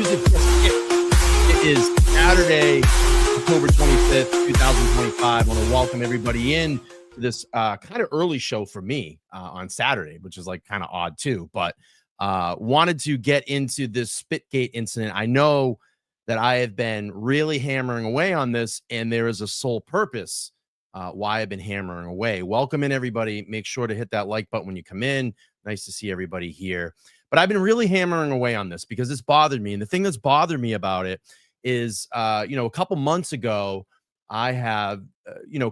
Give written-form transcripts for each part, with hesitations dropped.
music just hit. It is Saturday, October 25th, 2025. I want to welcome everybody in to this kind of early show for me on Saturday, which is like kind of odd too, but wanted to get into this Spitgate incident. I know that I have been really hammering away on this, and there is a sole purpose why I've been hammering away. Welcome in, everybody. Make sure to hit that like button when you come in. Nice to see everybody here. But I've been really hammering away on this because it's bothered me. And the thing that's bothered me about it is, a couple months ago, I have,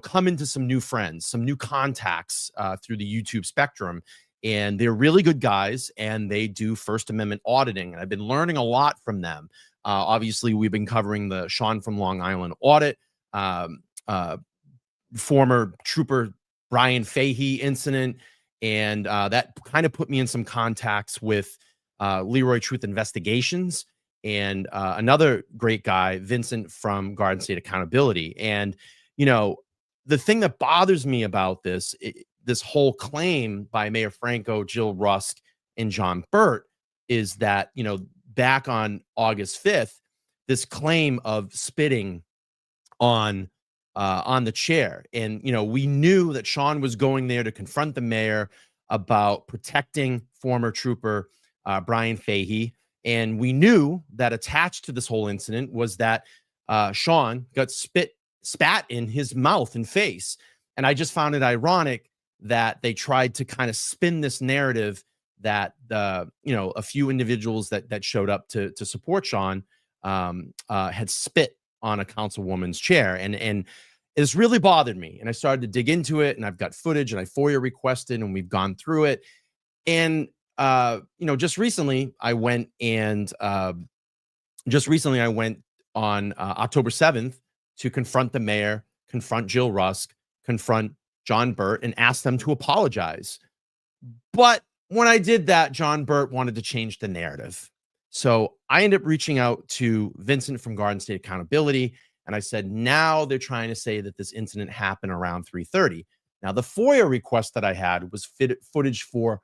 come into some new friends, some new contacts through the YouTube spectrum. And they're really good guys, and they do First Amendment auditing. And I've been learning a lot from them. Obviously, we've been covering the Sean from Long Island Audit, former Trooper Brian Fahey incident. And that kind of put me in some contacts with Leroy Truth Investigations and another great guy, Vincent from Garden State Accountability. And, the thing that bothers me about this whole claim by Mayor Franco, Jill Rusk, and John Burt is that, back on August 5th, this claim of spitting on the chair. And, we knew that Sean was going there to confront the mayor about protecting former trooper Brian Fahey. And we knew that attached to this whole incident was that Sean got spat in his mouth and face. And I just found it ironic that they tried to kind of spin this narrative that a few individuals that showed up to support Sean had spit on a councilwoman's chair. And it's really bothered me. And I started to dig into it, and I've got footage, and I FOIA requested, and we've gone through it. And, just recently I went on October 7th to confront the mayor, confront Jill Rusk, confront John Burt, and ask them to apologize. But when I did that, John Burt wanted to change the narrative. So I ended up reaching out to Vincent from Garden State Accountability, and I said, now they're trying to say that this incident happened around 3:30. Now, the FOIA request that I had was footage for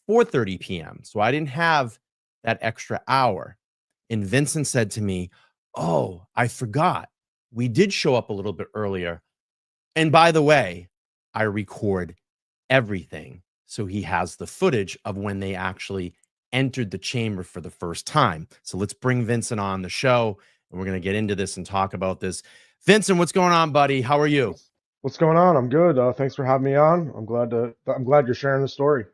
4:30 p.m., so I didn't have that extra hour. And Vincent said to me, oh, I forgot. We did show up a little bit earlier. And by the way, I record everything. So he has the footage of when they actually entered the chamber for the first time. So let's bring Vincent on the show, and we're going to get into this and talk about this. Vincent, what's going on, buddy? How are you? What's going on? I'm good. Thanks for having me on. I'm glad you're sharing the story.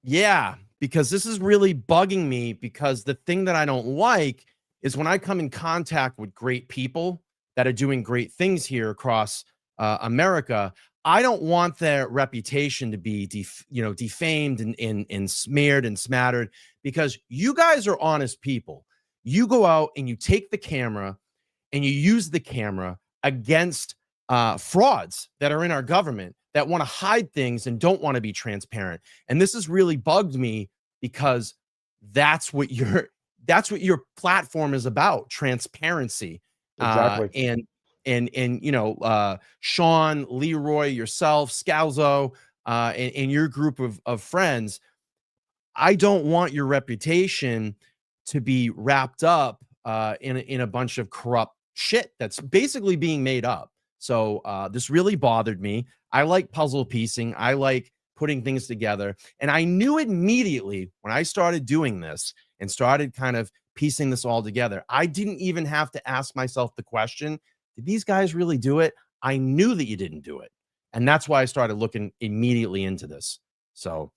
Yeah, because this is really bugging me, because the thing that I don't like is when I come in contact with great people that are doing great things here across America, I don't want their reputation to be defamed and smeared and smattered, because you guys are honest people. You go out and you take the camera and you use the camera against frauds that are in our government that want to hide things and don't want to be transparent. And this has really bugged me, because that's what your platform is about: transparency. Exactly. Sean, Leroy, yourself, Scalzo, and your group of friends, I don't want your reputation to be wrapped up in a bunch of corrupt shit that's basically being made up. So this really bothered me. I like puzzle piecing. I like putting things together. And I knew immediately when I started doing this and started kind of piecing this all together, I didn't even have to ask myself the question, did these guys really do it? I knew that you didn't do it. And that's why I started looking immediately into this. So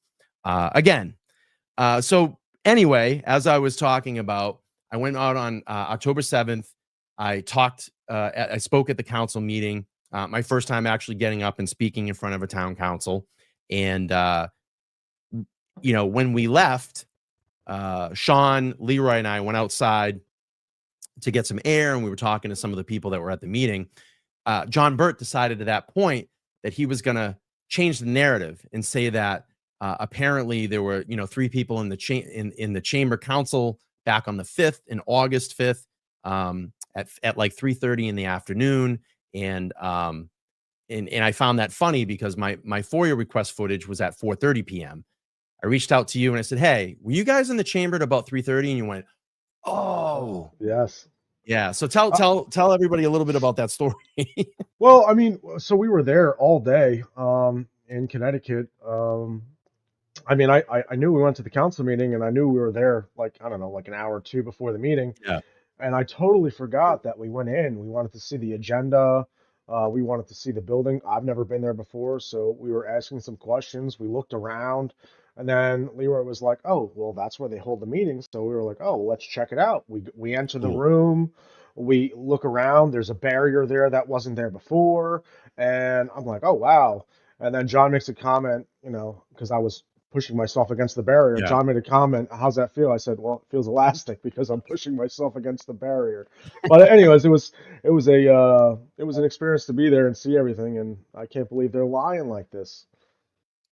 so anyway, as I was talking about, I went out on October 7th. I spoke at the council meeting, my first time actually getting up and speaking in front of a town council. And, when we left, Sean, Leroy, and I went outside to get some air, and we were talking to some of the people that were at the meeting. John Burt decided at that point that he was going to change the narrative and say that apparently there were, 3 people in the chamber council back on the 5th, in August 5th, at like 3:30 in the afternoon. And I found that funny, because my FOIA request footage was at 4:30 p.m. I reached out to you and I said, hey, were you guys in the chamber at about 3:30? And you went, oh, Wow. Yes. Yeah. So tell everybody a little bit about that story. Well, I mean, so we were there all day in Connecticut. I mean, I knew we went to the council meeting, and I knew we were there, like, I don't know, like an hour or two before the meeting. Yeah. And I totally forgot that we went in. We wanted to see the agenda. We wanted to see the building. I've never been there before, so we were asking some questions. We looked around, and then Leroy was like, "Oh, well, that's where they hold the meetings." So we were like, "Oh, well, let's check it out." We enter the Cool. room. We look around. There's a barrier there that wasn't there before, and I'm like, "Oh, wow." And then John makes a comment, because I was pushing myself against the barrier. Yeah. John made a comment, "How's that feel?" I said, "Well, it feels elastic because I'm pushing myself against the barrier." But anyways, it was an experience to be there and see everything, and I can't believe they're lying like this.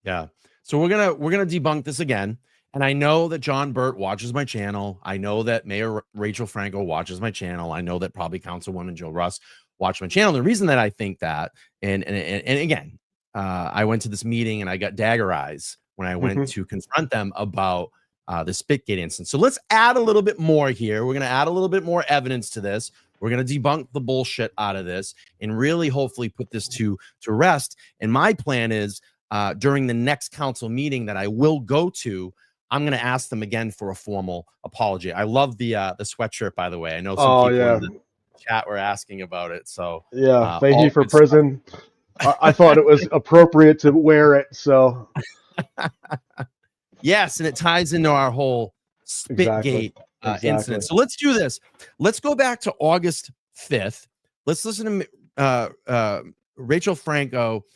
Yeah. So we're gonna debunk this again. And I know that John Burt watches my channel. I know that Mayor Rachael Franco watches my channel. I know that probably Councilwoman Joe Rusk watch my channel. The reason that I think that, and again, I went to this meeting and I got dagger eyes when I went to confront them about the Spitgate incident. So let's add a little bit more here. We're going to add a little bit more evidence to this. We're going to debunk the bullshit out of this and really hopefully put this to rest. And my plan is during the next council meeting that I will go to, I'm going to ask them again for a formal apology. I love the sweatshirt, by the way. I know some people in the chat were asking about it. So yeah, Fahey for prison. I thought it was appropriate to wear it. So yes, and it ties into our whole Spitgate incident. So let's do this. Let's go back to August 5th. Let's listen to Rachael Franco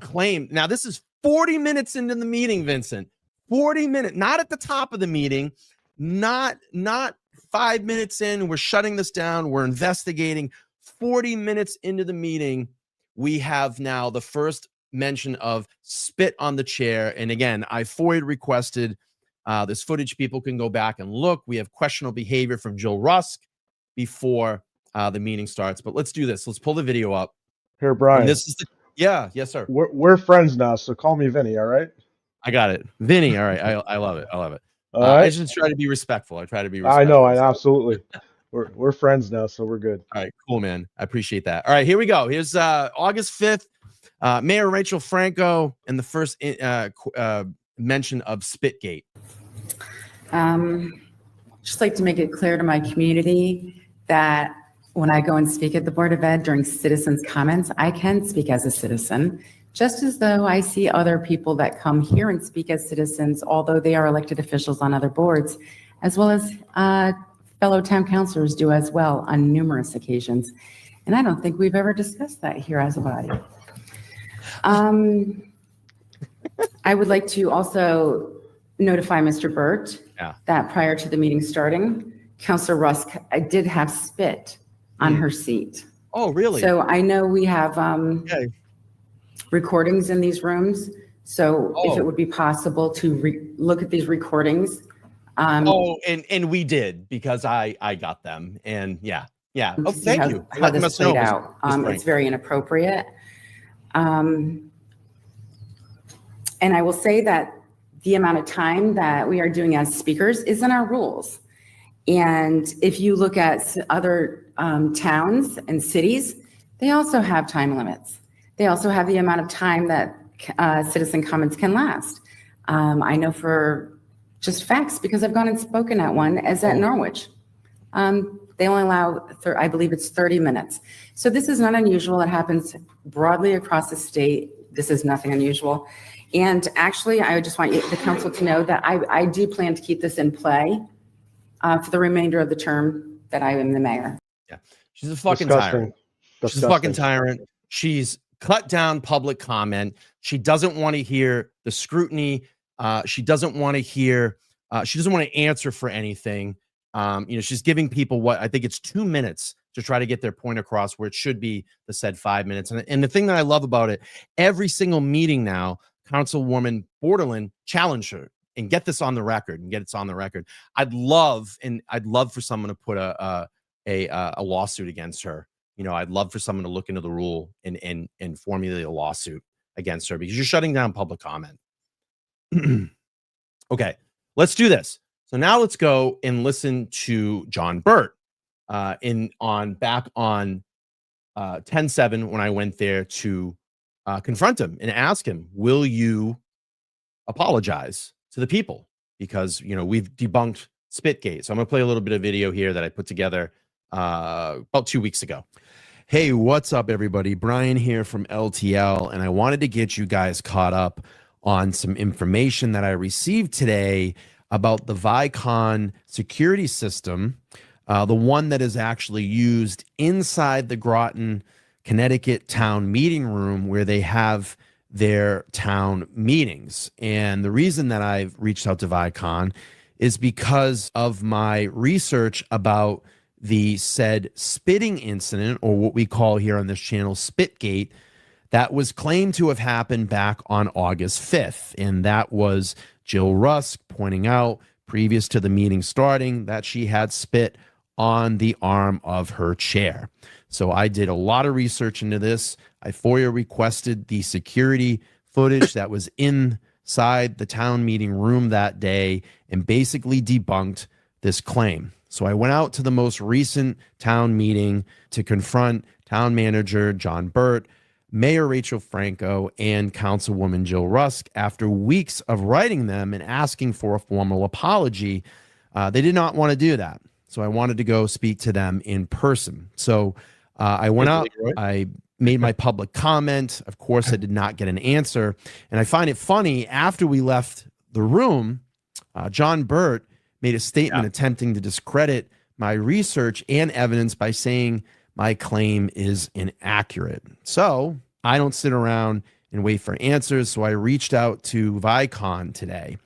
claim. Now, this is 40 minutes into the meeting, Vincent. 40 minutes, not at the top of the meeting, not 5 minutes in. We're shutting this down. We're investigating. 40 minutes into the meeting, we have now the first mention of spit on the chair. And again, I FOIA requested this footage. People can go back and look. We have questionable behavior from Jill Rusk before the meeting starts. But let's do this. Let's pull the video up. Here, Brian. And this is yes, sir. We're friends now, so call me Vinny. All right. I got it, Vinny. All right, I love it. I love it. All right. I just try to be respectful. I try to be respectful. I know. I absolutely. We're friends now, so we're good. All right, cool, man. I appreciate that. All right, here we go. Here's August 5th. Mayor Rachael Franco and the first mention of Spitgate. Just like to make it clear to my community that when I go and speak at the Board of Ed during citizens' comments, I can speak as a citizen, just as though I see other people that come here and speak as citizens, although they are elected officials on other boards, as well as fellow town councilors do as well on numerous occasions. And I don't think we've ever discussed that here as a body. I would like to also notify Mr. Burt that prior to the meeting starting, Councilor Rusk did have spit on her seat. Oh, really? So I know we have recordings in these rooms. So if it would be possible to look at these recordings. And we did, because I got them, and yeah. Oh, thank you. How this played out. It's very inappropriate. And I will say that the amount of time that we are doing as speakers is in our rules. And if you look at other towns and cities, they also have time limits. They also have the amount of time that citizen comments can last. I know for just facts, because I've gone and spoken at one, as at Norwich. They only allow, I believe it's 30 minutes. So this is not unusual. It happens broadly across the state. This is nothing unusual. And actually, I just want the council to know that I do plan to keep this in play for the remainder of the term that I am the mayor. Yeah, she's a fucking tyrant. She's a fucking tyrant. She's cut down public comment. She doesn't want to hear the scrutiny. She doesn't want to hear. She doesn't want to answer for anything. She's giving people what I think it's 2 minutes to try to get their point across, where it should be the said 5 minutes. And the thing that I love about it, every single meeting now, Councilwoman Borderland challenged her, and get this on the record and get it on the record. I'd love for someone to put a lawsuit against her. I'd love for someone to look into the rule and formulate a lawsuit against her, because you're shutting down public comment. Okay, let's do this. So now let's go and listen to John Burt back on 10/7 when I went there to confront him and ask him, will you apologize to the people? Because, we've debunked Spitgate. So I'm going to play a little bit of video here that I put together about 2 weeks ago. Hey, what's up, everybody? Brian here from LTL, and I wanted to get you guys caught up on some information that I received today about the Vicon security system, the one that is actually used inside the Groton, Connecticut town meeting room where they have their town meetings. And the reason that I've reached out to Vicon is because of my research about the said spitting incident, or what we call here on this channel Spitgate, that was claimed to have happened back on August 5th. And that was Jill Rusk pointing out, previous to the meeting starting, that she had spit on the arm of her chair. So I did a lot of research into this. I FOIA requested the security footage that was inside the town meeting room that day and basically debunked this claim. So I went out to the most recent town meeting to confront Town Manager John Burt, Mayor Rachael Franco, and Councilwoman Jill Rusk. After weeks of writing them and asking for a formal apology, they did not want to do that. So I wanted to go speak to them in person. So I went out, I made my public comment. Of course, I did not get an answer. And I find it funny, after we left the room, John Burt made a statement attempting to discredit my research and evidence by saying my claim is inaccurate. So I don't sit around and wait for answers. So I reached out to Vicon today.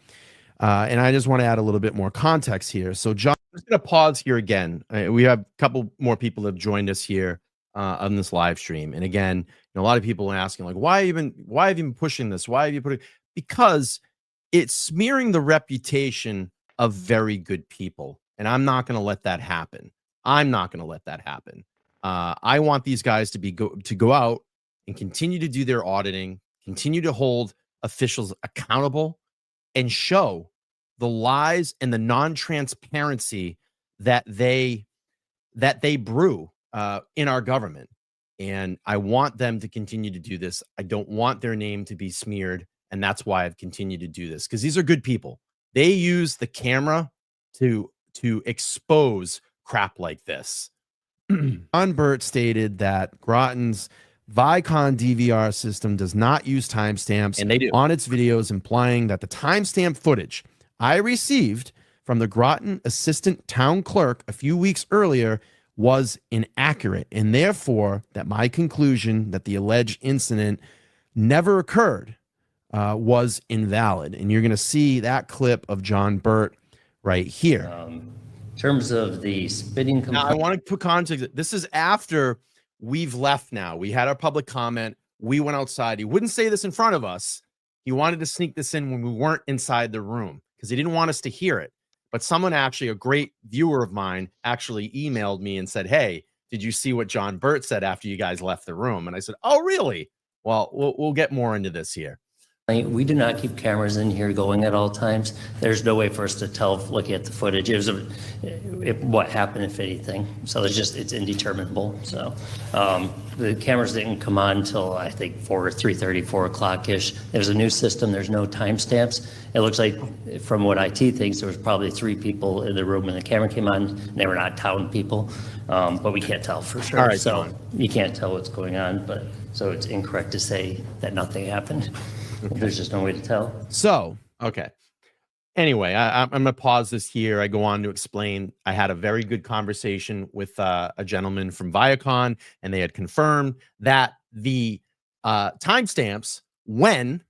And I just want to add a little bit more context here. So John, I'm just going to pause here again. We have a couple more people that have joined us here on this live stream. And again, a lot of people are asking, like, why have you been pushing this? Why have you put it? Because it's smearing the reputation of very good people. And I'm not going to let that happen. I'm not going to let that happen. I want these guys to go out and continue to do their auditing, continue to hold officials accountable, and show the lies and the non-transparency that they brew in our government. And I want them to continue to do this. I don't want their name to be smeared. And that's why I've continued to do this, because these are good people. They use the camera to expose crap like this. John Burt stated that Groton's Vicon DVR system does not use timestamps on its videos, implying that the timestamp footage I received from the Groton assistant town clerk a few weeks earlier was inaccurate, and therefore that my conclusion that the alleged incident never occurred was invalid. And you're going to see that clip of John Burt right here. In terms of the spitting now, I want to put context. This is after we've left now. We had our public comment. We went outside. He wouldn't say this in front of us. He wanted to sneak this in when we weren't inside the room because he didn't want us to hear it. But someone actually, a great viewer of mine, actually emailed me and said, hey, did you see what John Burt said after you guys left the room? And I said, oh, really? Well, we'll get more into this here. We do not keep cameras in here going at all times. There's no way for us to tell looking at the footage. It was what happened, if anything. So it's indeterminable. So the cameras didn't come on until I think 3:30, 4 o'clock-ish. There's a new system. There's no timestamps. It looks like, from what IT thinks, there was probably 3 people in the room when the camera came on. And they were not town people, but we can't tell for sure. All right, so you can't tell what's going on. But so it's incorrect to say that nothing happened. There's just no way to tell. So, okay. Anyway, I'm going to pause this here. I go on to explain. I had a very good conversation with a gentleman from Vicon, and they had confirmed that the timestamps, when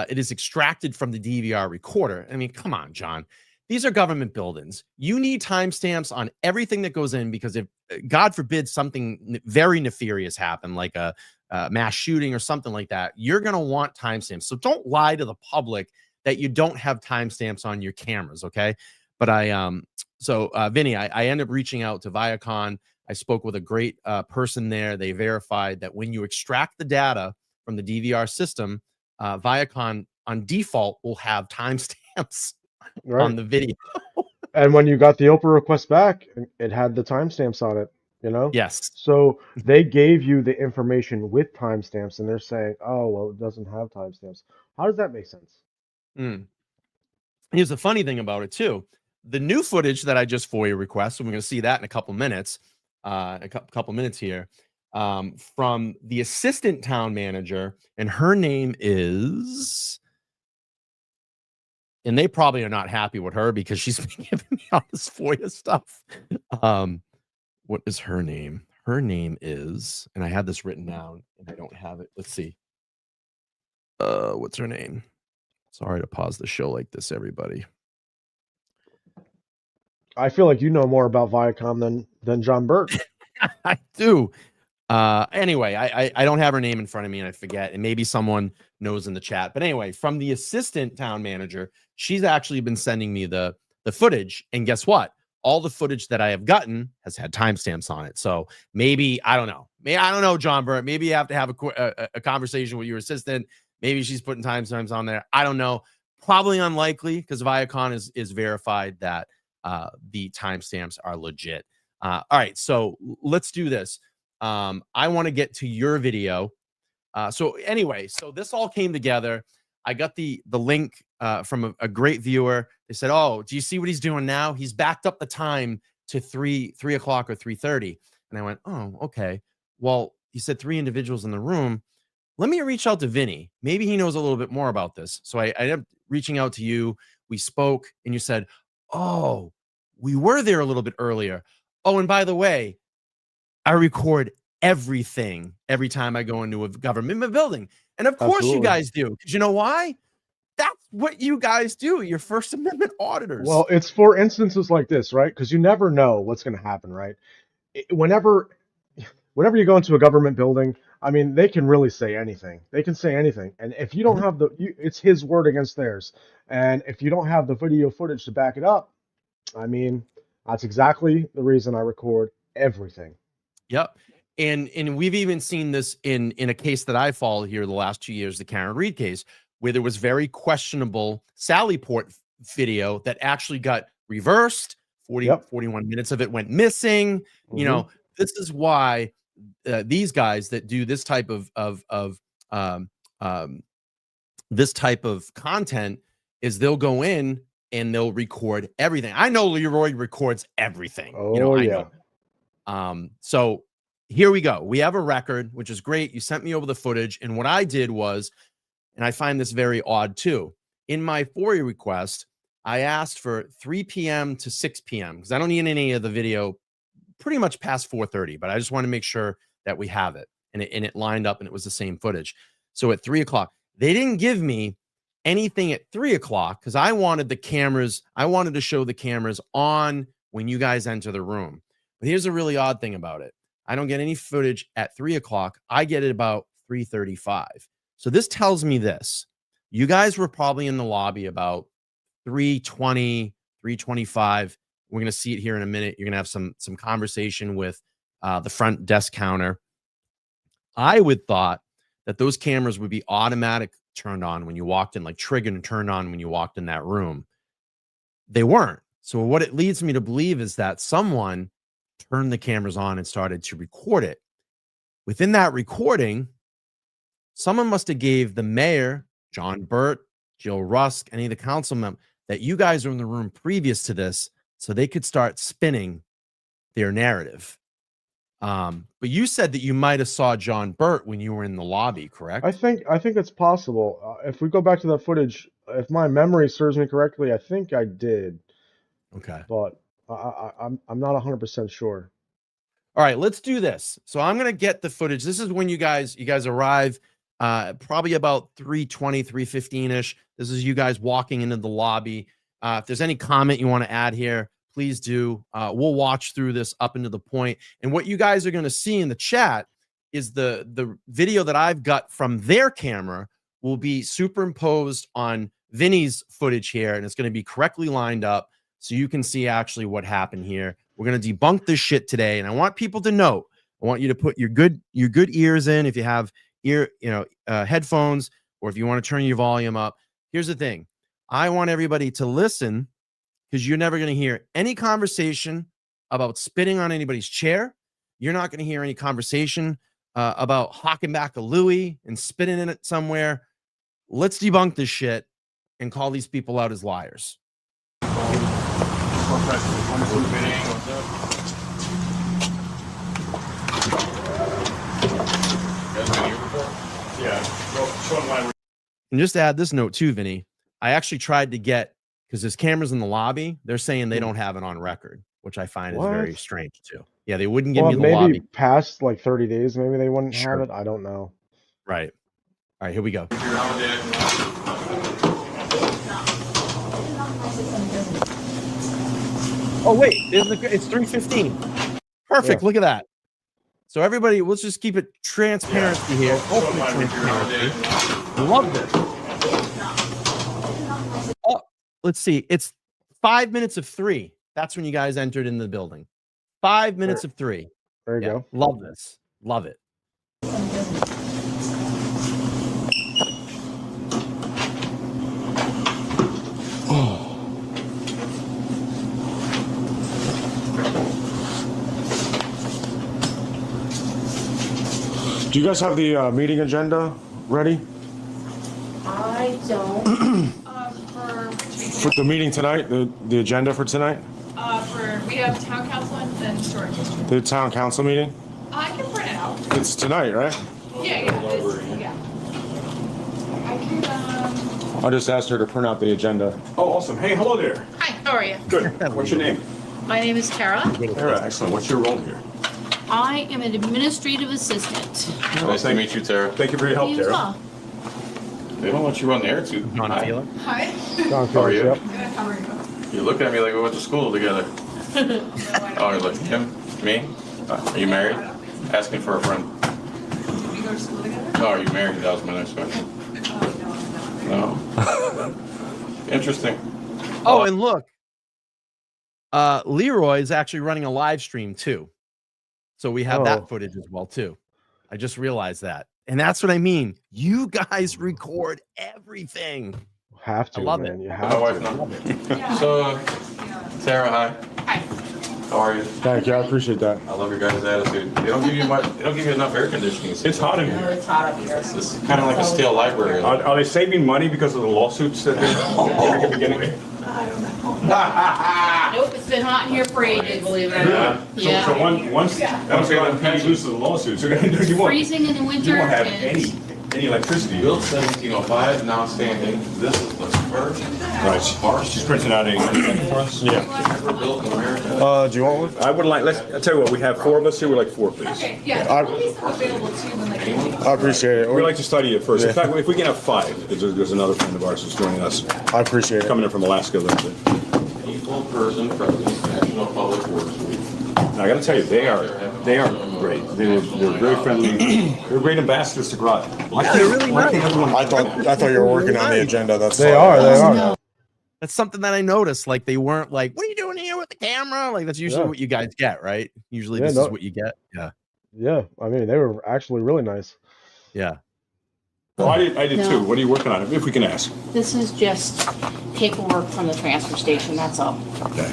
it is extracted from the DVR recorder. I mean, come on, John. These are government buildings. You need timestamps on everything that goes in, because if, God forbid, something very nefarious happen, like a mass shooting or something like that, you're going to want timestamps. So don't lie to the public that you don't have timestamps on your cameras, okay? But Vinny, I ended up reaching out to Vicon. I spoke with a great person there. They verified that when you extract the data from the DVR system, Vicon on default will have timestamps on the video. And when you got the Oprah request back, it had the timestamps on it, you know? Yes. So they gave you the information with timestamps, and they're saying, oh, well, it doesn't have timestamps. How does that make sense? Mm. Here's the funny thing about it too. The new footage that I just FOIA request, and we're going to see that in a couple minutes, couple minutes here, from the assistant town manager, and her name is, and they probably are not happy with her because she's been giving me all this FOIA stuff. What is her name? Her name is, and I had this written down and I don't have it. Let's see. What's her name? Sorry to pause the show like this, everybody. I feel like you know more about Viacom than John Burt. I do. Anyway, I don't have her name in front of me and I forget, and maybe someone knows in the chat. But anyway, from the assistant town manager, she's actually been sending me the footage, and guess what? All the footage that I have gotten has had timestamps on it. So maybe, I don't know. I don't know, John Burt. Maybe you have to have a conversation with your assistant. Maybe she's putting timestamps on there. I don't know. Probably unlikely because Viacom is verified that the timestamps are legit. All right, so let's do this. I want to get to your video. So anyway, so this all came together. I got the link from a great viewer. They said, "Oh, do you see what he's doing now? He's backed up the time to 3 o'clock or 3:30." And I went, "Oh, okay. Well, you said 3 individuals in the room. Let me reach out to Vinny. Maybe he knows a little bit more about this." So I ended up reaching out to you. We spoke, and you said, "Oh, we were there a little bit earlier. Oh, and by the way, I record everything every time I go into a government building." And of course you Absolutely. guys do. Because you know why? That's what you guys do. You're First Amendment auditors. Well, it's for instances like this, right? Because you never know what's going to happen, right? Whenever you go into a government building, I mean, they can really say anything. They can say anything. And if you don't have it's his word against theirs. And if you don't have the video footage to back it up, I mean, that's exactly the reason I record everything. Yep. And we've even seen this in a case that I followed here the last 2 years, the Karen Reed case, where there was very questionable Sally Port video that actually got reversed. 41 minutes of it went missing. Mm-hmm. You know, this is why these guys that do this type of content is they'll go in and they'll record everything. I know Leroy records everything. Oh, you know, I yeah. know. So here we go. We have a record, which is great. You sent me over the footage. And what I did was, and I find this very odd too, in my FOIA request, I asked for 3 p.m. to 6 p.m. because I don't need any of the video pretty much past 4:30, but I just want to make sure that we have it. And it lined up and it was the same footage. So at 3 o'clock, they didn't give me anything at 3 o'clock because I wanted the cameras. I wanted to show the cameras on when you guys enter the room. But here's a really odd thing about it. I don't get any footage at 3 o'clock. I get it about 3:35. So this tells me this. You guys were probably in the lobby about 3:20, 3:25. We're going to see it here in a minute. You're going to have some conversation with the front desk counter. I would thought that those cameras would be automatic turned on when you walked in, like triggered and turned on when you walked in that room. They weren't. So what it leads me to believe is that someone turned the cameras on and started to record it. Within that recording, someone must have gave the mayor, John Burt, Jill Rusk, any of the council members, that you guys are in the room previous to this so they could start spinning their narrative. But you said that you might have saw John Burt when you were in the lobby, correct? I think it's possible. If we go back to that footage, if my memory serves me correctly, I think I did. Okay. But I'm not 100% sure. All right, let's do this. So I'm going to get the footage. This is when you guys arrive, probably about 3:20, 3:15-ish. This is you guys walking into the lobby. If there's any comment you want to add here, please do. We'll watch through this up into the point. And what you guys are going to see in the chat is the video that I've got from their camera will be superimposed on Vinny's footage here, and it's going to be correctly lined up so you can see actually what happened here. We're going to debunk this shit today, and I want people to know. I want you to put your good ears in if you have headphones, or if you want to turn your volume up. Here's the thing. I want everybody to listen, because you're never going to hear any conversation about spitting on anybody's chair. You're not going to hear any conversation about hawking back a Louis and spitting in it somewhere. Let's debunk this shit and call these people out as liars. And just to add this note too, Vinny, I actually tried to get, because there's cameras in the lobby, they're saying they don't have it on record, which I find is very strange too. Yeah, they wouldn't give me the maybe lobby. past like 30 days, maybe they wouldn't Sure. have it. I don't know. Right. All right, here we go. Oh, wait, it's 3:15. Perfect. Yeah. Look at that. So everybody, let's just keep it transparency here. Ultimate transparency. Love this. Oh, let's see. It's 5 minutes of 3. That's when you guys entered in the building. 5 minutes of 3. There you go. Love this. Love it. Do you guys have the meeting agenda ready I don't. for the meeting tonight? The agenda for tonight? We have town council and historic district. The town council meeting? I can print it out. It's tonight, right? Yeah. I can, I just asked her to print out the agenda. Oh, awesome. Hey, hello there. Hi, how are you? Good. What's your name? My name is Tara. Tara, excellent. What's your role here? I am an administrative assistant. Nice to meet you, Tara. Thank you for your help, You as Tara. well. They don't let you run the air too. John Hi. Taylor. Hi. John How are you? Yep. How are you? You look at me like we went to school together. Oh, you're like him? Me? Are you married? Asking for a friend. We go to school together? Oh, are you married? That was my next question. No? Interesting. Oh, and look. Leroy is actually running a live stream too. So we have that footage as well too. I just realized that. And that's what I mean. You guys record everything. Have to, I love man. it. You My have wife to. now. So, Tara, hi. Hi. How are you? Thank you. I appreciate that. I love your guys' attitude. They don't give you much. They don't give you enough air conditioning. It's hot in here. It's hot up here. It's kind of like a stale library. Are they saving money because of the lawsuits that they're at the beginning? Nope, it's been hot in here for ages, believe it or not. Yeah. So once PD loses the lawsuits, you won't Freezing in the winter. have and- any electricity. Built 1705, now standing. This is the first Right. She's printing out a for us. Yeah. ever built in America. Do you want one? I would like. I'll tell you what. We have 4 of us here. We'd like 4, please. Okay, yeah, there'll be some available too when they get I appreciate it. We'd like to study it first. In fact, if we can have 5, there's another friend of ours who's joining us, I appreciate it. coming in from Alaska a little bit. Equal person president, National Public Works Week. Now, I got to tell you, they are great. They're very friendly. They're great ambassadors to Groton. They're really nice. I thought you were working on the agenda. That's They are. That's something that I noticed. Like they weren't like, "What are you doing here with the camera?" Like that's usually what you guys get, right? Usually this is what you get. Yeah, Yeah, I mean they were actually really nice. yeah. Well, I did No. too. What are you working on, if we can ask? This is just paperwork from the transfer station, that's all. Okay.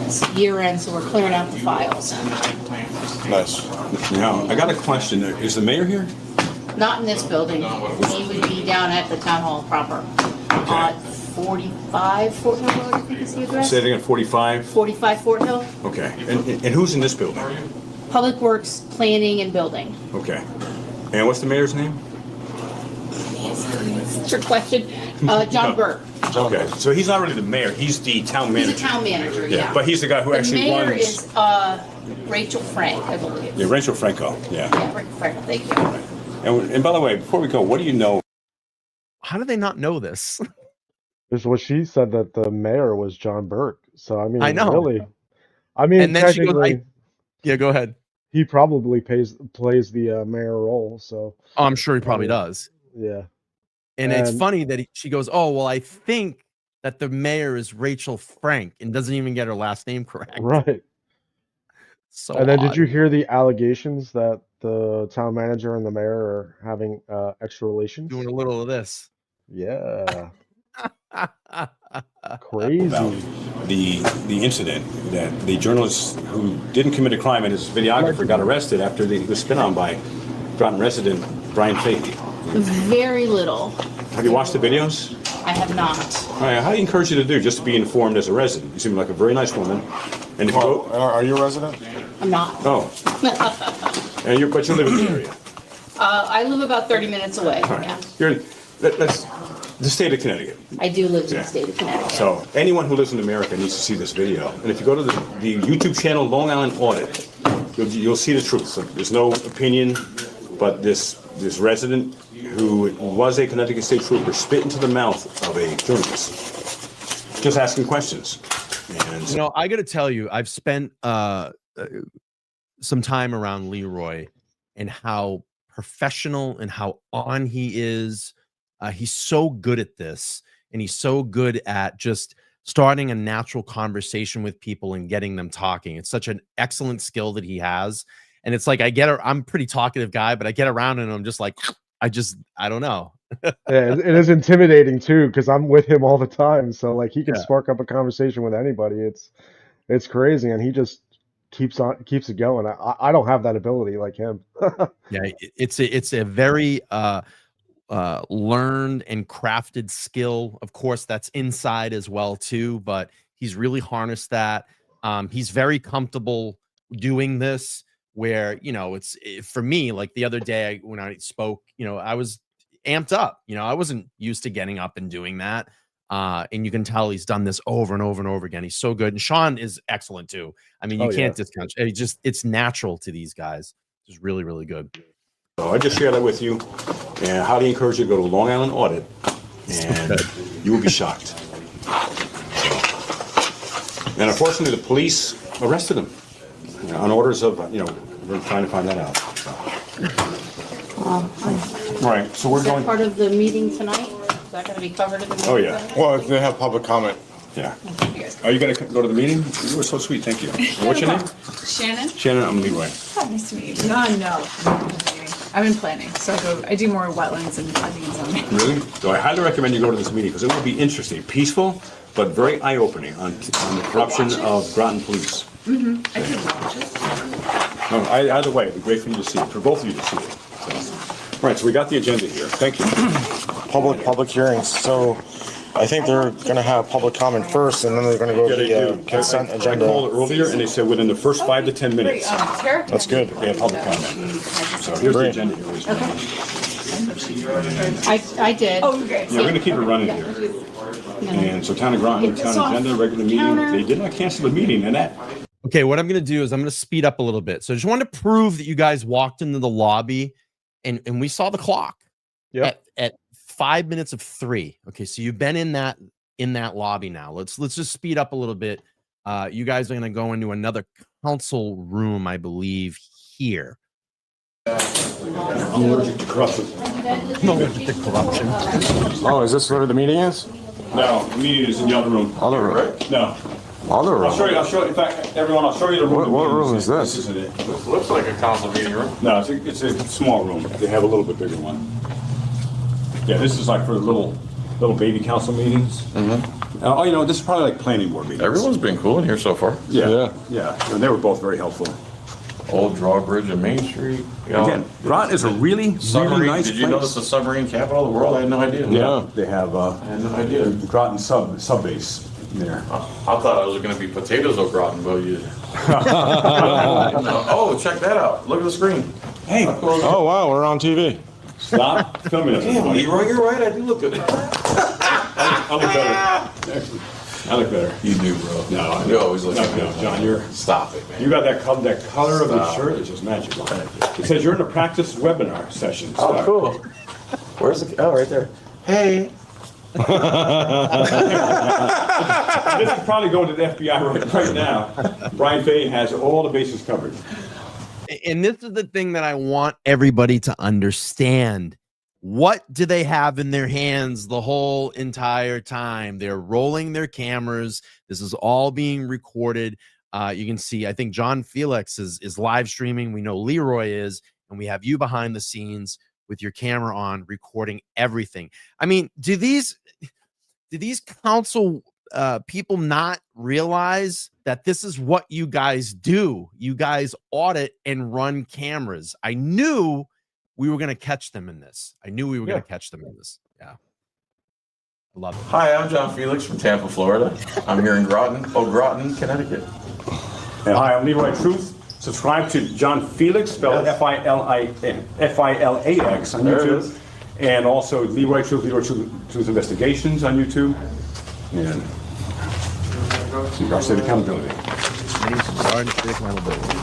It's year end, so we're clearing out the files. Nice. Now, I got a question. Is the mayor here? Not in this building. He would be down at the town hall proper. 45 Fort Hill Road, I think is the address. Say it again, 45? 45 Fort Hill. Okay. And who's in this building? Public Works, Planning and Building. Okay. And what's the mayor's name? That's your question. John Burt. Okay. So he's not really the mayor. He's the town He's manager. a town manager, yeah. But he's the guy who The actually mayor runs. is Rachael Frank, I believe. Yeah, Rachael Franco. Yeah. Yeah, Rachael Frank, thank you. And by the way, before we go, what do you know? How do they not know this? This is what she said, that the mayor was John Burt. So I mean, I know. really. I mean, And then she goes, technically, Yeah, go ahead. he probably plays the mayor role. So Oh, I'm sure he probably does. yeah, And it's And- funny that she goes, "Oh, well, I think that the mayor is Rachael Frank," and doesn't even get her last name correct. right. So And then odd. did you hear the allegations that the town manager and the mayor are having extra relations? doing a little of this? Yeah, crazy. the incident that the journalist who didn't commit a crime and his videographer got arrested after he was spit on by Groton resident Brian Fahey. Very little. Have you watched the videos? I have not. All right, how do you encourage you to do just to be informed as a resident? You seem like a very nice woman. And if you go, Are you a resident? I'm not. oh, and but you live in the area. I live about 30 minutes away. All Yeah. right, you're that's the state of Connecticut. I do live in Yeah. the state of Connecticut. So anyone who lives in America needs to see this video. And if you go to the YouTube channel Long Island Audit, you'll see the truth. So there's no opinion, but this resident who was a Connecticut State Trooper spit into the mouth of a journalist, just asking questions. And You know, I got to tell you, I've spent some time around Leroy and how professional and how on he is. He's so good at this, and he's so good at just starting a natural conversation with people and getting them talking. It's such an excellent skill that he has. And it's like, I'm a pretty talkative guy, but I get around and I'm just like, I don't know. Yeah, it is intimidating too, because I'm with him all the time. So like he can Yeah. spark up a conversation with anybody. It's crazy, and he just keeps it going. I don't have that ability like him. Yeah, it's a very learned and crafted skill. Of course, that's inside as well too, but he's really harnessed that. He's very comfortable doing this, where, you know, for me, like the other day when I spoke, you know, I was amped up. You know, I wasn't used to getting up and doing that. And you can tell he's done this over and over and over again. He's so good. And Sean is excellent too. I mean, you can't discount it. It's natural to these guys. It's really, really good. so I just share that with you. And how do you encourage you to go to Long Island Audit? And you will be shocked. And unfortunately, the police arrested him on orders of, we're trying to find that out. All right, so we're Is that going. part of the meeting tonight? Is that going to be covered in the meeting? Oh, yeah. tonight? Well, if they have public comment. Yeah. Are you going to go to the meeting? You were so sweet, thank you. And what's your name? Shannon? Shannon, I'm Leroy. Oh, nice to meet you. No. I'm in planning, so I do more wetlands and planning and zoning. Really? So I highly recommend you go to this meeting because it will be interesting, peaceful, but very eye-opening on the corruption of Groton police. I can watch it. No, either way, it'd be great for you to see it, for both of you to see it. So. All right, so we got the agenda here. Thank you. Public hearings. So I think they're going to have public comment first, and then they're going to go to They the do. consent I agenda. called earlier, and they said within the first 5 to 10 minutes, Tara? That's good. they have public comment. So here's the Great. agenda here. ladies and gentlemen. I did. Oh, great. Yeah, we're gonna keep it running here. And so Town of Groton, town agenda, regular meeting, they did not cancel the meeting, and that, Okay, what I'm going to do is I'm going to speed up a little bit. So I just wanted to prove that you guys walked into the lobby and we saw the clock at 5 minutes of 3. Okay, so you've been in that lobby now. Let's just speed up a little bit. You guys are going to go into another council room, I believe, here. I'm allergic to corruption. I'm allergic to corruption. Oh, is this where the meeting is? No, the meeting is in the other room. Other room. No. Other I'll show room. you, in fact, everyone, I'll show you the room. What room is this? This isn't it. Looks like a council meeting room. No, it's a small room. They have a little bit bigger one. Yeah, this is like for little baby council meetings. Mm-hmm. This is probably like planning board meetings. Everyone's been cool in here so far. Yeah. And they were both very helpful. Old Drawbridge and Main Street. You know, Again, Groton is a really submarine. nice Did place. you know it's the submarine capital of the world? I had no idea. Yeah, they have I had no idea. the Groton sub base there. I thought it was going to be potatoes au gratin, but you. Oh, check that out! Look at the screen. Hey, Oh, wow, we're on TV. stop filming us. Damn, everybody. Leroy, you're right. I do look good. I look better. Excellent. I look better. You do, bro. No, You always look no, good. John, you're. Stop it, man. You got that color of your shirt is just magical. It says you're in a practice webinar session. Oh, cool. Where's the? Oh, right there. Hey. This is probably going to the FBI right now. Brian Fahey has all the bases covered. And this is the thing that I want everybody to understand. What do they have in their hands the whole entire time? They're rolling their cameras. This is all being recorded. You can see, I think John Felix is live streaming. We know Leroy is, and we have you behind the scenes with your camera on, recording everything. I mean, do these council people not realize that this is what you guys do. You guys audit and run cameras. I knew we were going to catch them in this. I knew we were going to catch them in this. Yeah. I love it. Hi, I'm John Felix from Tampa, Florida. I'm here in Groton, Connecticut. Hi, I'm Leroy Truth. Subscribe to John Felix, spelled F-I-L-A-X on There it YouTube. is. And also Leroy Truth Truth Investigations on YouTube. And regards to accountability.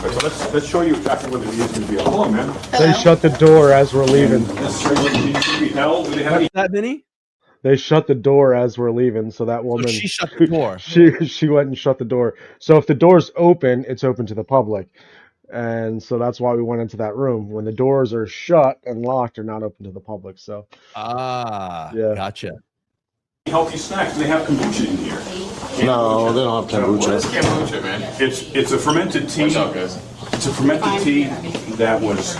So let's show you exactly what it is to be. Hello, man. They shut the door as we're leaving. This needs to be held. Do they have any? That, Vinny? They shut the door as we're leaving, so that woman. She shut the door. She went and shut the door. So if the door's open, it's open to the public, and so that's why we went into that room. When the doors are shut and locked, they're not open to the public. So yeah. Gotcha. Healthy snacks. They have kombucha in here. No, they don't have kombucha. What's kombucha, man? It's a fermented tea. What's up, guys? It's a fermented tea that was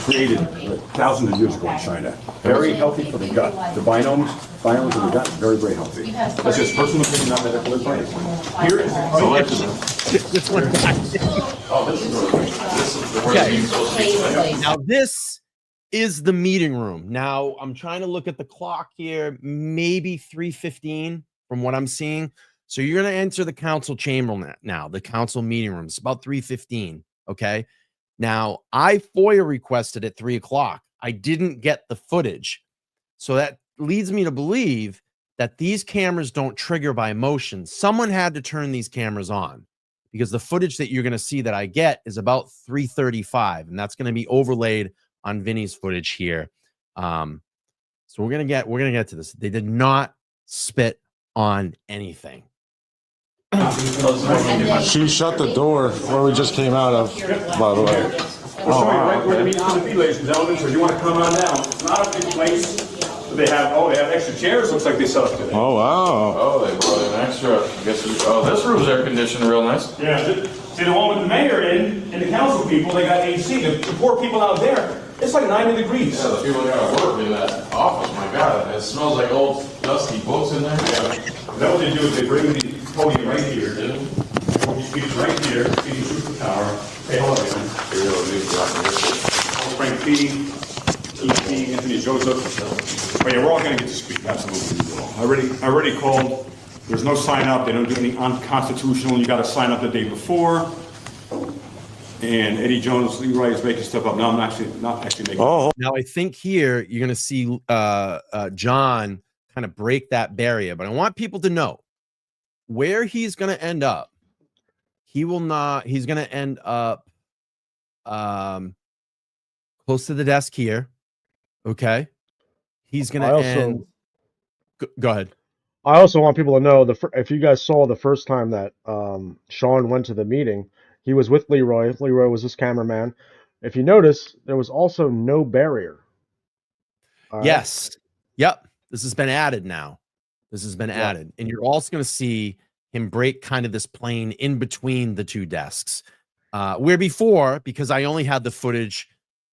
created thousands of years ago in China. Very healthy for the gut. The binomes of the gut, very, very healthy. That's just personal opinion, not medical advice. Here is This one back. Oh, this is really great. This is the word Okay. being so sweet. Now this is the meeting room. Now I'm trying to look at the clock here, maybe 3:15 from what I'm seeing. So you're going to enter the council chamber now, the council meeting room. It's about 3:15. Okay. Now I FOIA requested at 3 o'clock. I didn't get the footage. So that leads me to believe that these cameras don't trigger by motion. Someone had to turn these cameras on, because the footage that you're going to see that I get is about 3:35, and that's going to be overlaid on Vinny's footage here. So we're going to get to this. They did not spit on anything. She shut the door where we just came out of, by the way. We'll show you right where the meeting's going to be, ladies and gentlemen. So if you want to come on down, it's not a big place. They have extra chairs. Looks like they set up today. Oh, wow. Oh, they brought in extra. I guess this room's air conditioned real nice. Yeah, see the one with the mayor and the council people, they got AC. The poor people out there, it's like 90 degrees. Yeah, the people that gotta work in that office, my God, it smells like old dusty books in there. Yeah. Then what they do is they bring the podium right here. He speaks right here, speaking through the tower. Hey, hold on, man. Frank P, E.P., Anthony Joseph. Oh yeah, we're all gonna get to speak, absolutely. I already called. There's no sign up. They don't do any unconstitutional. You gotta sign up the day before. And Eddie Jones, Leroy is making stuff up. No, I'm not actually making. Oh, Now I think here you're going to see John kind of break that barrier, but I want people to know where he's going to end up. He's going to end up close to the desk here. Okay. He's going to end. Go ahead. I also want people to know if you guys saw the first time that Sean went to the meeting, he was with Leroy. Leroy was his cameraman. If you notice, there was also no barrier. All right? Yes. Yep. This has been added now. This has been added. And you're also going to see him break kind of this plane in between the two desks. Where before, because I only had the footage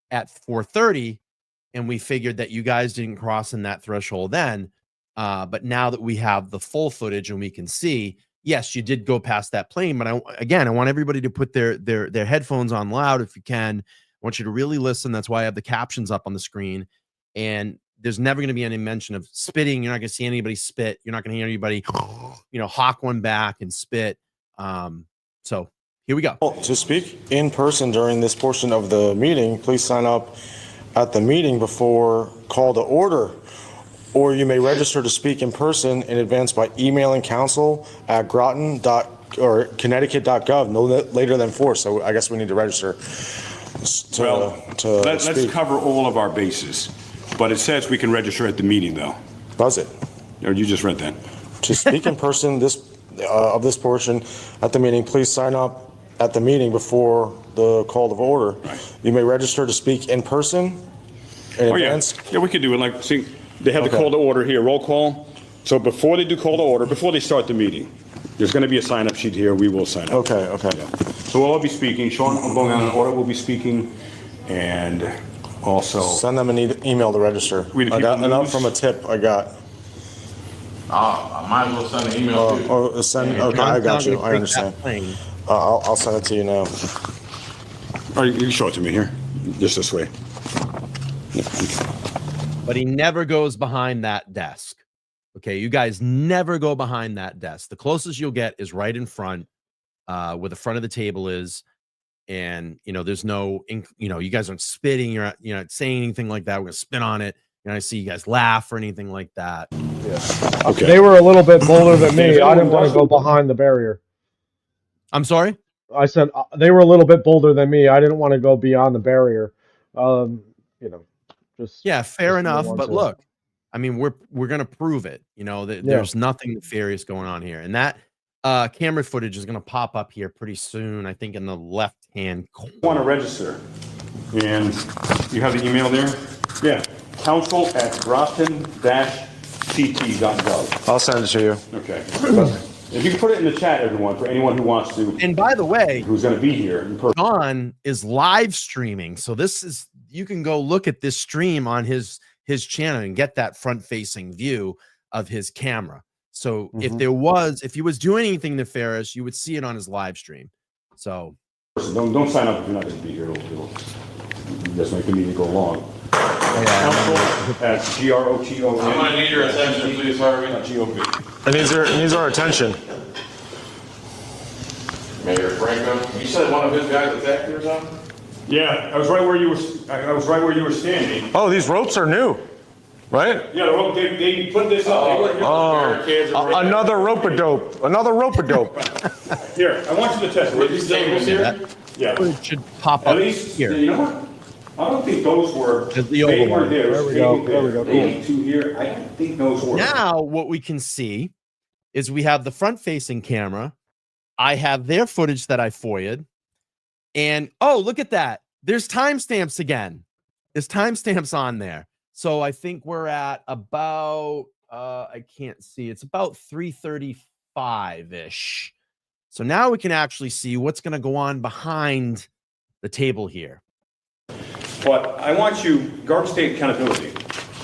at 4:30, and we figured that you guys didn't cross in that threshold then. But now that we have the full footage and we can see, yes, you did go past that plane. But I want everybody to put their headphones on loud if you can. I want you to really listen. That's why I have the captions up on the screen. And there's never going to be any mention of spitting. You're not going to see anybody spit. You're not going to hear anybody, hawk one back and spit. So here we go. to speak in person during this portion of the meeting, please sign up at the meeting before call to order. Or you may register to speak in person in advance by emailing council@groton.or connecticut.gov no later than 4. So I guess we need to register Let's cover all of our bases. But it says we can register at the meeting, though. Does it? Or you just read that? To speak in person of this portion at the meeting, please sign up at the meeting before the call to order. Right. You may register to speak in person in advance. Yeah, we could do it. See, they have the call to order here, roll call. So before they do call to order, before they start the meeting, there's going to be a sign-up sheet here. We will sign up. Okay. Yeah. So we'll all be speaking. Sean of Long Island Audit will be speaking, and also Send them an email to register. We the I got people enough news. from a tip I got. I'm I might as well send an email to you. Okay, I got you. I understand. I'll send it to you now. All right, you can show it to me here, just this way. But he never goes behind that desk. Okay, you guys never go behind that desk. The closest you'll get is right in front, where the front of the table is. And, you know, there's no, you know, you guys aren't spitting, you're not saying anything like that. We're gonna spit on it. I see you guys laugh or anything like that. Yeah. Okay. They were a little bit bolder than me. I didn't want to go behind the barrier. I'm sorry? I said they were a little bit bolder than me. I didn't want to go beyond the barrier. You know, just Yeah, fair just enough. want But to- look, I mean, we're gonna prove it. You know, that there's nothing nefarious going on here. And that camera footage is gonna pop up here pretty soon, I think in the left-hand corner. Want to register, and you have the email there? Yeah, council@groton-ct.gov. I'll send it to you. Okay. If you can put it in the chat, everyone, for anyone who wants to, And by the way, who's going to be here in person. John is live streaming. So this is, you can go look at this stream on his channel and get that front-facing view of his camera. So if he was doing anything nefarious, you would see it on his live stream. So Don't sign up if you're not going to be here. It'll just make the meeting go long. Council@GROTO. I'm gonna need your attention, please, Harvey. GOV. It needs our attention. Mayor Franco, you said one of his guys attacked you or something? Yeah, I was right where you were. I was right where you were standing. Oh, these ropes are new, right? Yeah, they put this up. Another rope-a-dope. Another rope-a-dope. Here, I want you to test it. These tables here? Yeah. it should pop At up least, here. you know what? I don't think those were. The They oval were one. there. There we go. There we go. Maybe two here. I don't think those were. Now what we can see is we have the front-facing camera. I have their footage that I FOIA'd. And oh, look at that. There's timestamps again. There's timestamps on there. So I think we're at about I can't see. It's about 3:35-ish. So now we can actually see what's going to go on behind the table here. But I want you, guard state accountability.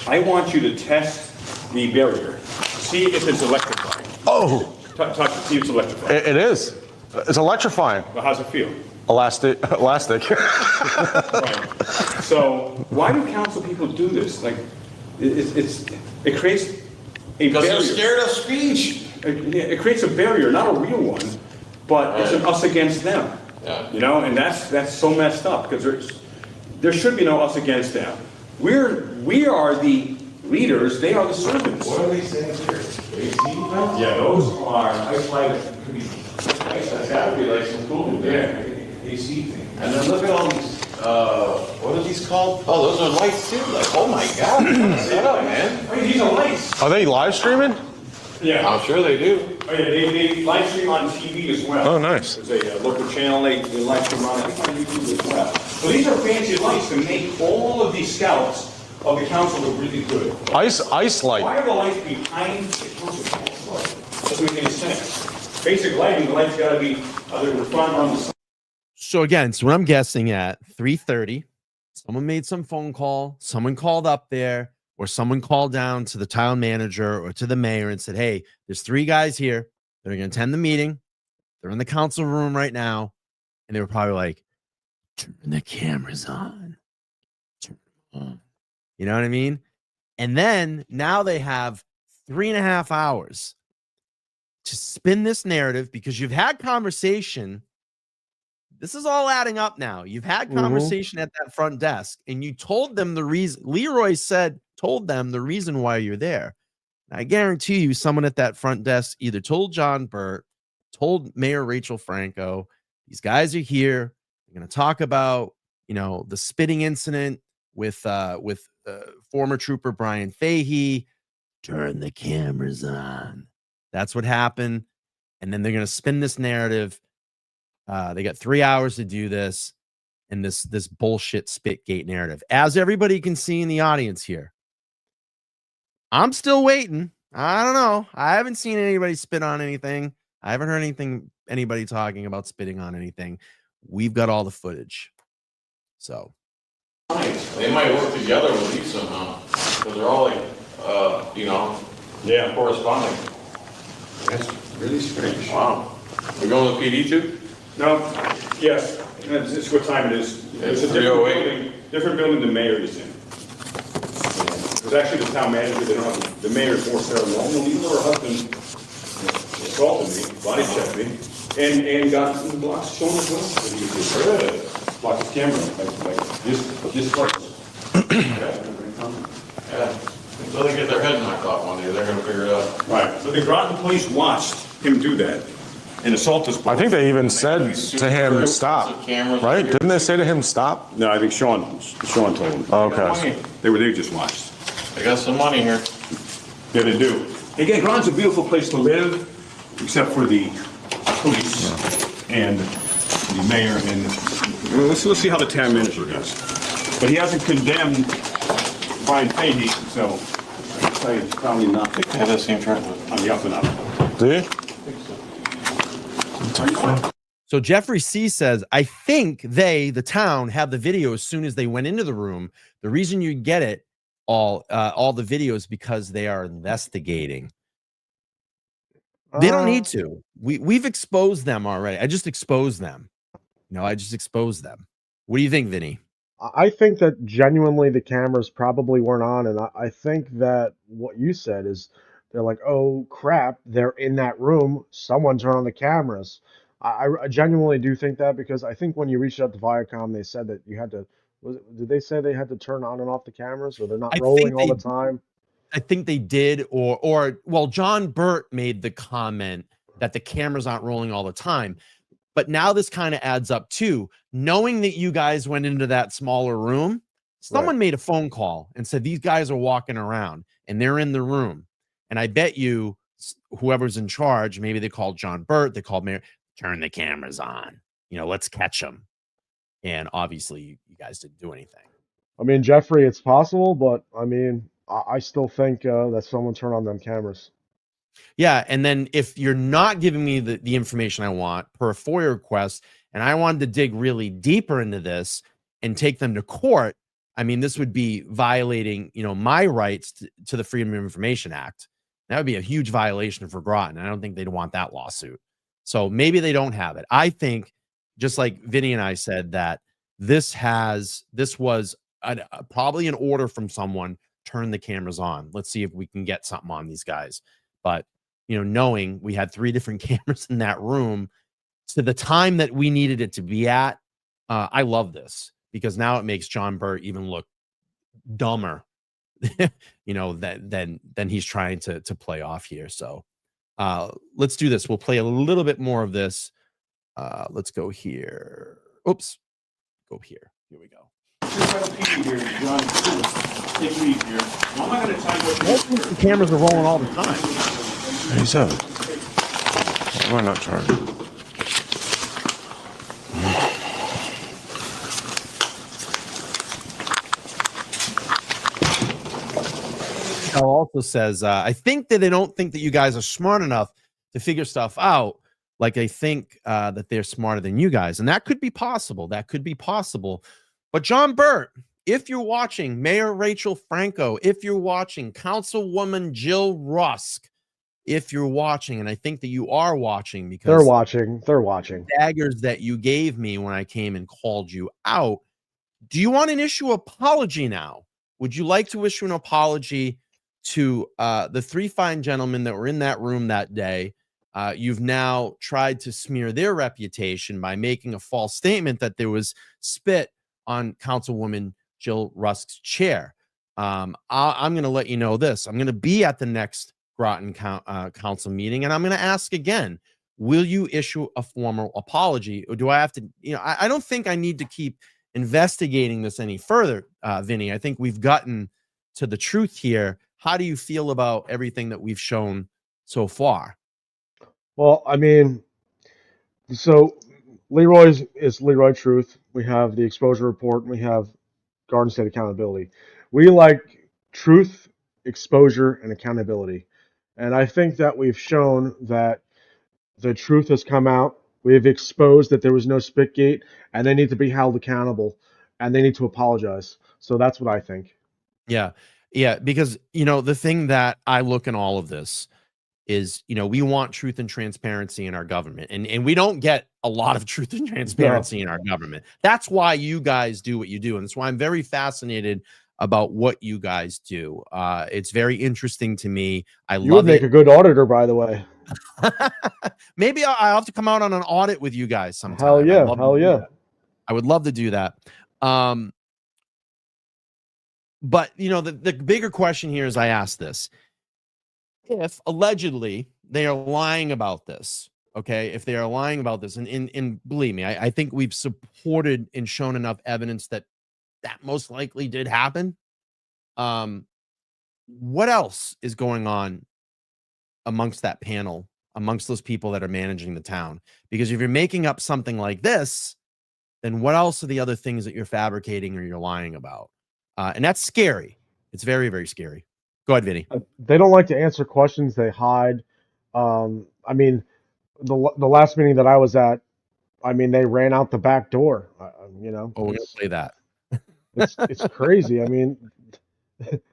I want you to test the barrier. See if it's electrified. Oh, Touch it, see if it's electrified. it is. It's electrifying. Well, how's it feel? Elastic. Right. So why do council people do this? Like, it creates a Because barrier. they're scared of speech. It creates a barrier, not a real one, but it's an us against them. Yeah. You know, and that's so messed up because there should be no us against them. We are the leaders; they are the servants. What are these things here? Yeah, those are. That's gotta be like some cool, yeah, AC thing. And then look at all these, what are these called? Oh, those are lights too, like, oh my God, set up, man. I mean, these are lights. Are they live streaming? Yeah. I'm sure they do. Oh, yeah, they live stream on TV as well. Oh, nice. There's a local channel they live stream on, I think on YouTube as well. So these are fancy lights to make all of these scouts of the council look really good. Ice light. Why are the lights behind the council? Doesn't make any sense. Basic lighting, the lights gotta be either in the front or on the side. So again, so what I'm guessing at 3:30, someone made some phone call, someone called up there, or someone called down to the town manager or to the mayor and said, hey, there's 3 guys here that are going to attend the meeting. They're in the council room right now. And they were probably like, turn the cameras on. Turn them on. You know what I mean? And then now they have 3.5 hours to spin this narrative because you've had conversation. This is all adding up now. You've had conversation at that front desk and you told them the reason. Leroy told them the reason why you're there. And I guarantee you someone at that front desk either told John Burt, told Mayor Rachael Franco, these guys are here. They're going to talk about, you know, the spitting incident with former trooper Brian Fahey. Turn the cameras on. That's what happened. And then they're going to spin this narrative. They got 3 hours to do this and this bullshit Spitgate narrative. As everybody can see in the audience here, I'm still waiting. I don't know. I haven't seen anybody spit on anything. I haven't heard anybody talking about spitting on anything. We've got all the footage. So They might work together with you somehow, because they're all like, you know, Yeah. corresponding. That's really strange. Wow. We're going to PD too? No, yes, it's what time it is. It's a different building the mayor is in. It's actually the town manager, they don't have, the mayor is more ceremonial, even though her husband assaulted me, body checked me, and got some blocks shown as well. That he was just block his camera, like this close. Yeah. Until they get their head knocked off one day, they're gonna figure it out. Right, but the Groton police watched him do that and assault us. I think they even said to him, stop, right? Didn't they say to him, stop? No, I think Sean told him. Okay. They just watched. They got some money here. Yeah, they do. Again, Groton's a beautiful place to live, except for the police and the mayor and, let's see how the town manager does. But he hasn't condemned Brian Fahey, so I'd say it's probably not Yeah, that seems right. on the up and up. Do you? So Jeffrey C says, I think the town, have the video as soon as they went into the room. The reason you get it all the videos because they are investigating. They don't need to. We've exposed them already. I just exposed them. I just exposed them. What do you think, Vinny? I think that genuinely the cameras probably weren't on, and I think that what you said is they're like, oh crap, they're in that room. Someone turn on the cameras. I genuinely do think that, because I think when you reached out to Viacom, they said that you had to. Did they say they had to turn on and off the cameras, or they're not rolling all the time? I think they did, or well, John Burt made the comment that the cameras aren't rolling all the time. But now this kind of adds up too. Knowing that you guys went into that smaller room, someone made a phone call and said, these guys are walking around and they're in the room. And I bet you whoever's in charge, maybe they called John Burt, they called Mayor, turn the cameras on, let's catch them. And obviously you guys didn't do anything. I mean, Jeffrey, it's possible, but I mean, I still think that someone turned on them cameras. Yeah, and then if you're not giving me the information I want per a FOIA request, and I wanted to dig really deeper into this and take them to court, I mean, this would be violating, my rights to the Freedom of Information Act. That would be a huge violation for Groton. I don't think they'd want that lawsuit. So maybe they don't have it. I think, just like Vinny and I said, that this was probably an order from someone, turn the cameras on. Let's see if we can get something on these guys. But, knowing we had 3 different cameras in that room to the time that we needed it to be at, I love this, because now it makes John Burt even look dumber, than he's trying to play off here. So let's do this. We'll play a little bit more of this. Let's go here. Oops. Go here. Here we go. The cameras are rolling all the time. He said, why not charging? Also says, I think that they don't think that you guys are smart enough to figure stuff out. Like I think that they're smarter than you guys. And that could be possible. But John Burt, if you're watching, Mayor Rachael Franco, if you're watching, Councilwoman Jill Rusk, if you're watching, and I think that you are watching, because they're watching. The daggers that you gave me when I came and called you out. Do you want an issue apology now? Would you like to issue an apology to the 3 fine gentlemen that were in that room that day? You've now tried to smear their reputation by making a false statement that there was spit on Councilwoman Jill Rusk's chair. I'm going to let you know this. I'm going to be at the next Groton council meeting, and I'm going to ask again, will you issue a formal apology, or do I have to, I don't think I need to keep investigating this any further, Vinny. I think we've gotten to the truth here. How do you feel about everything that we've shown so far? Well, I mean, so Leroy is Leroy Truth. We have the exposure report, and we have Garden State accountability. We like truth, exposure, and accountability. And I think that we've shown that the truth has come out. We've exposed that there was no Spitgate, and they need to be held accountable, and they need to apologize. So that's what I think. Yeah, because, the thing that I look in all of this is, we want truth and transparency in our government, and we don't get a lot of truth and transparency in our government. That's why you guys do what you do, and that's why I'm very fascinated about what you guys do. It's very interesting to me. You would make a good auditor, by the way. Maybe I'll have to come out on an audit with you guys sometime. Hell yeah. I would love to do that. But the bigger question here is, I ask this: if allegedly they are lying about this, okay, if they are lying about this, and believe me, I think we've supported and shown enough evidence that most likely did happen. What else is going on amongst that panel, amongst those people that are managing the town? Because if you're making up something like this, then what else are the other things that you're fabricating or you're lying about? And that's scary. It's very, very scary. Go ahead, Vinny. They don't like to answer questions. They hide. I mean, the last meeting that I was at, I mean, they ran out the back door. Oh, we're gonna play that. It's crazy. I mean,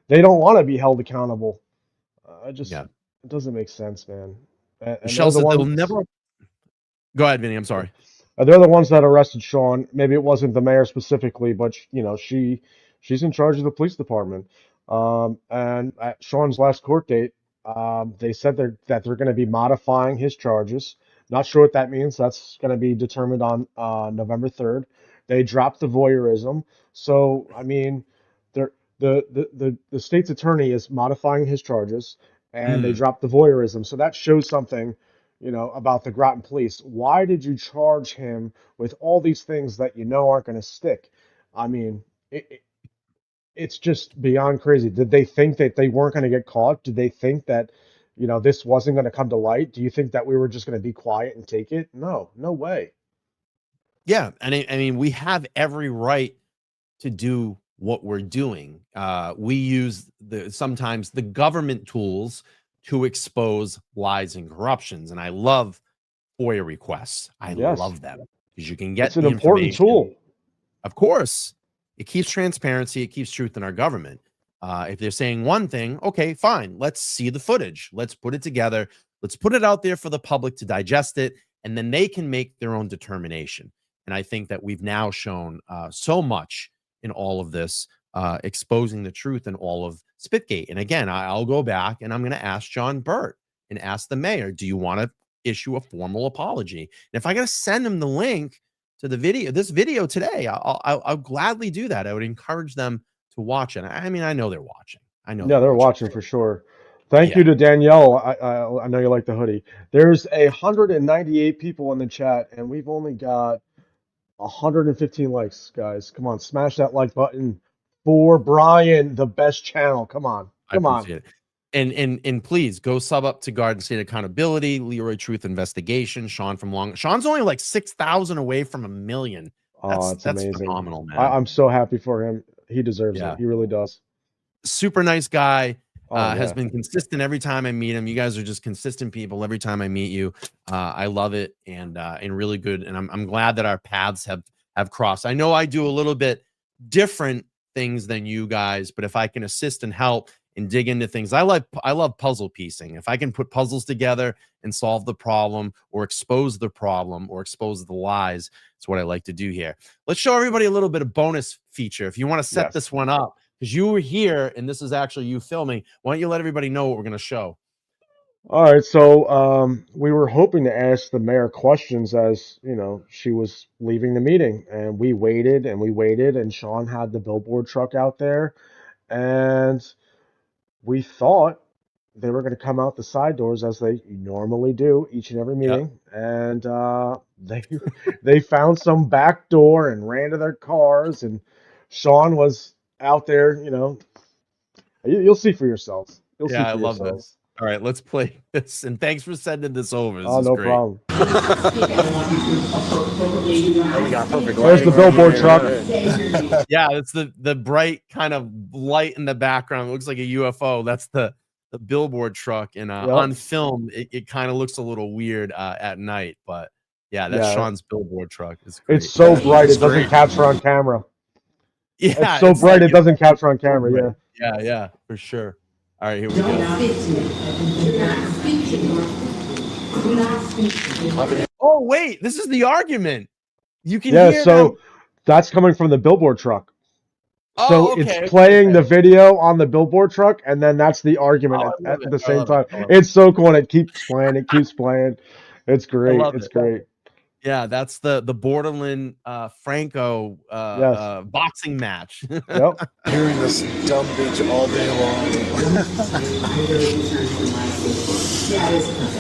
they don't want to be held accountable. It doesn't make sense, man. And Michelle said they'll never. Go ahead, Vinny. I'm sorry. They're the ones that arrested Sean. Maybe it wasn't the mayor specifically, but she's in charge of the police department. And at Sean's last court date, they said that they're going to be modifying his charges. Not sure what that means. That's going to be determined on November 3rd. They dropped the voyeurism. So, I mean, the state's attorney is modifying his charges, and they dropped the voyeurism. So that shows something, about the Groton police. Why did you charge him with all these things that aren't going to stick? I mean, it's just beyond crazy. Did they think that they weren't going to get caught? Did they think that, this wasn't going to come to light? Do you think that we were just going to be quiet and take it? No way. Yeah. And I mean, we have every right to do what we're doing. We use sometimes the government tools to expose lies and corruptions. And I love FOIA requests. I love them because you can get it's an important tool. Of course. It keeps transparency. It keeps truth in our government. If they're saying one thing, okay, fine. Let's see the footage. Let's put it together. Let's put it out there for the public to digest it, and then they can make their own determination. And I think that we've now shown so much in all of this, exposing the truth in all of Spitgate. And again, I'll go back and I'm going to ask John Burt and ask the mayor, do you want to issue a formal apology? And if I got to send him the link to the video, this video today, I'll gladly do that. I would encourage them to watch it. I mean, I know they're watching. I know. Yeah, they're watching for sure. Thank you to Danielle. I know you like the hoodie. There's 198 people in the chat, and we've only got 115 likes, guys. Come on, smash that like button for Brian, the best channel. Come on. It. And please go sub up to Garden State Accountability, Leroy Truth Investigation, Sean from Long. Sean's only like 6,000 away from 1 million. That's amazing. Phenomenal, man. I'm so happy for him. He deserves it. He really does. Super nice guy. Has been consistent every time I meet him. You guys are just consistent people every time I meet you. I love it and really good. And I'm glad that our paths have crossed. I know I do a little bit different things than you guys, but if I can assist and help and dig into things, I love puzzle piecing. If I can put puzzles together and solve the problem or expose the problem or expose the lies, it's what I like to do here. Let's show everybody a little bit of bonus feature. If you want to set this one up, because you were here and this is actually you filming, why don't you let everybody know what we're going to show? All right, so we were hoping to ask the mayor questions as she was leaving the meeting, and we waited and Sean had the billboard truck out there, and we thought they were going to come out the side doors as they normally do each and every meeting, and they found some back door and ran to their cars, and Sean was out there. You'll see for yourselves. I love this. All right, let's play this. And thanks for sending this over. This is great. Problem. There's the billboard truck. Yeah, it's the bright kind of light in the background. It looks like a UFO. That's the billboard truck. And on film, it kind of looks a little weird at night. But that's Sean's billboard truck. It's so bright it doesn't capture on camera. Yeah, it's so bright it doesn't capture on camera. Yeah, for sure. All right, here we go. Oh, wait, this is the argument. You can Yeah, hear so them. that's coming from the billboard truck. Oh, So okay, it's okay, playing the okay. video on the billboard truck, and then that's the argument Oh, I at love it. the I same love it. time. I love it. It's so cool, and it keeps playing. It keeps playing. It's I great. love It's it. great. Yeah, that's the Borderland Franco Yes. boxing match. Yep. Hearing this dumb bitch all day long.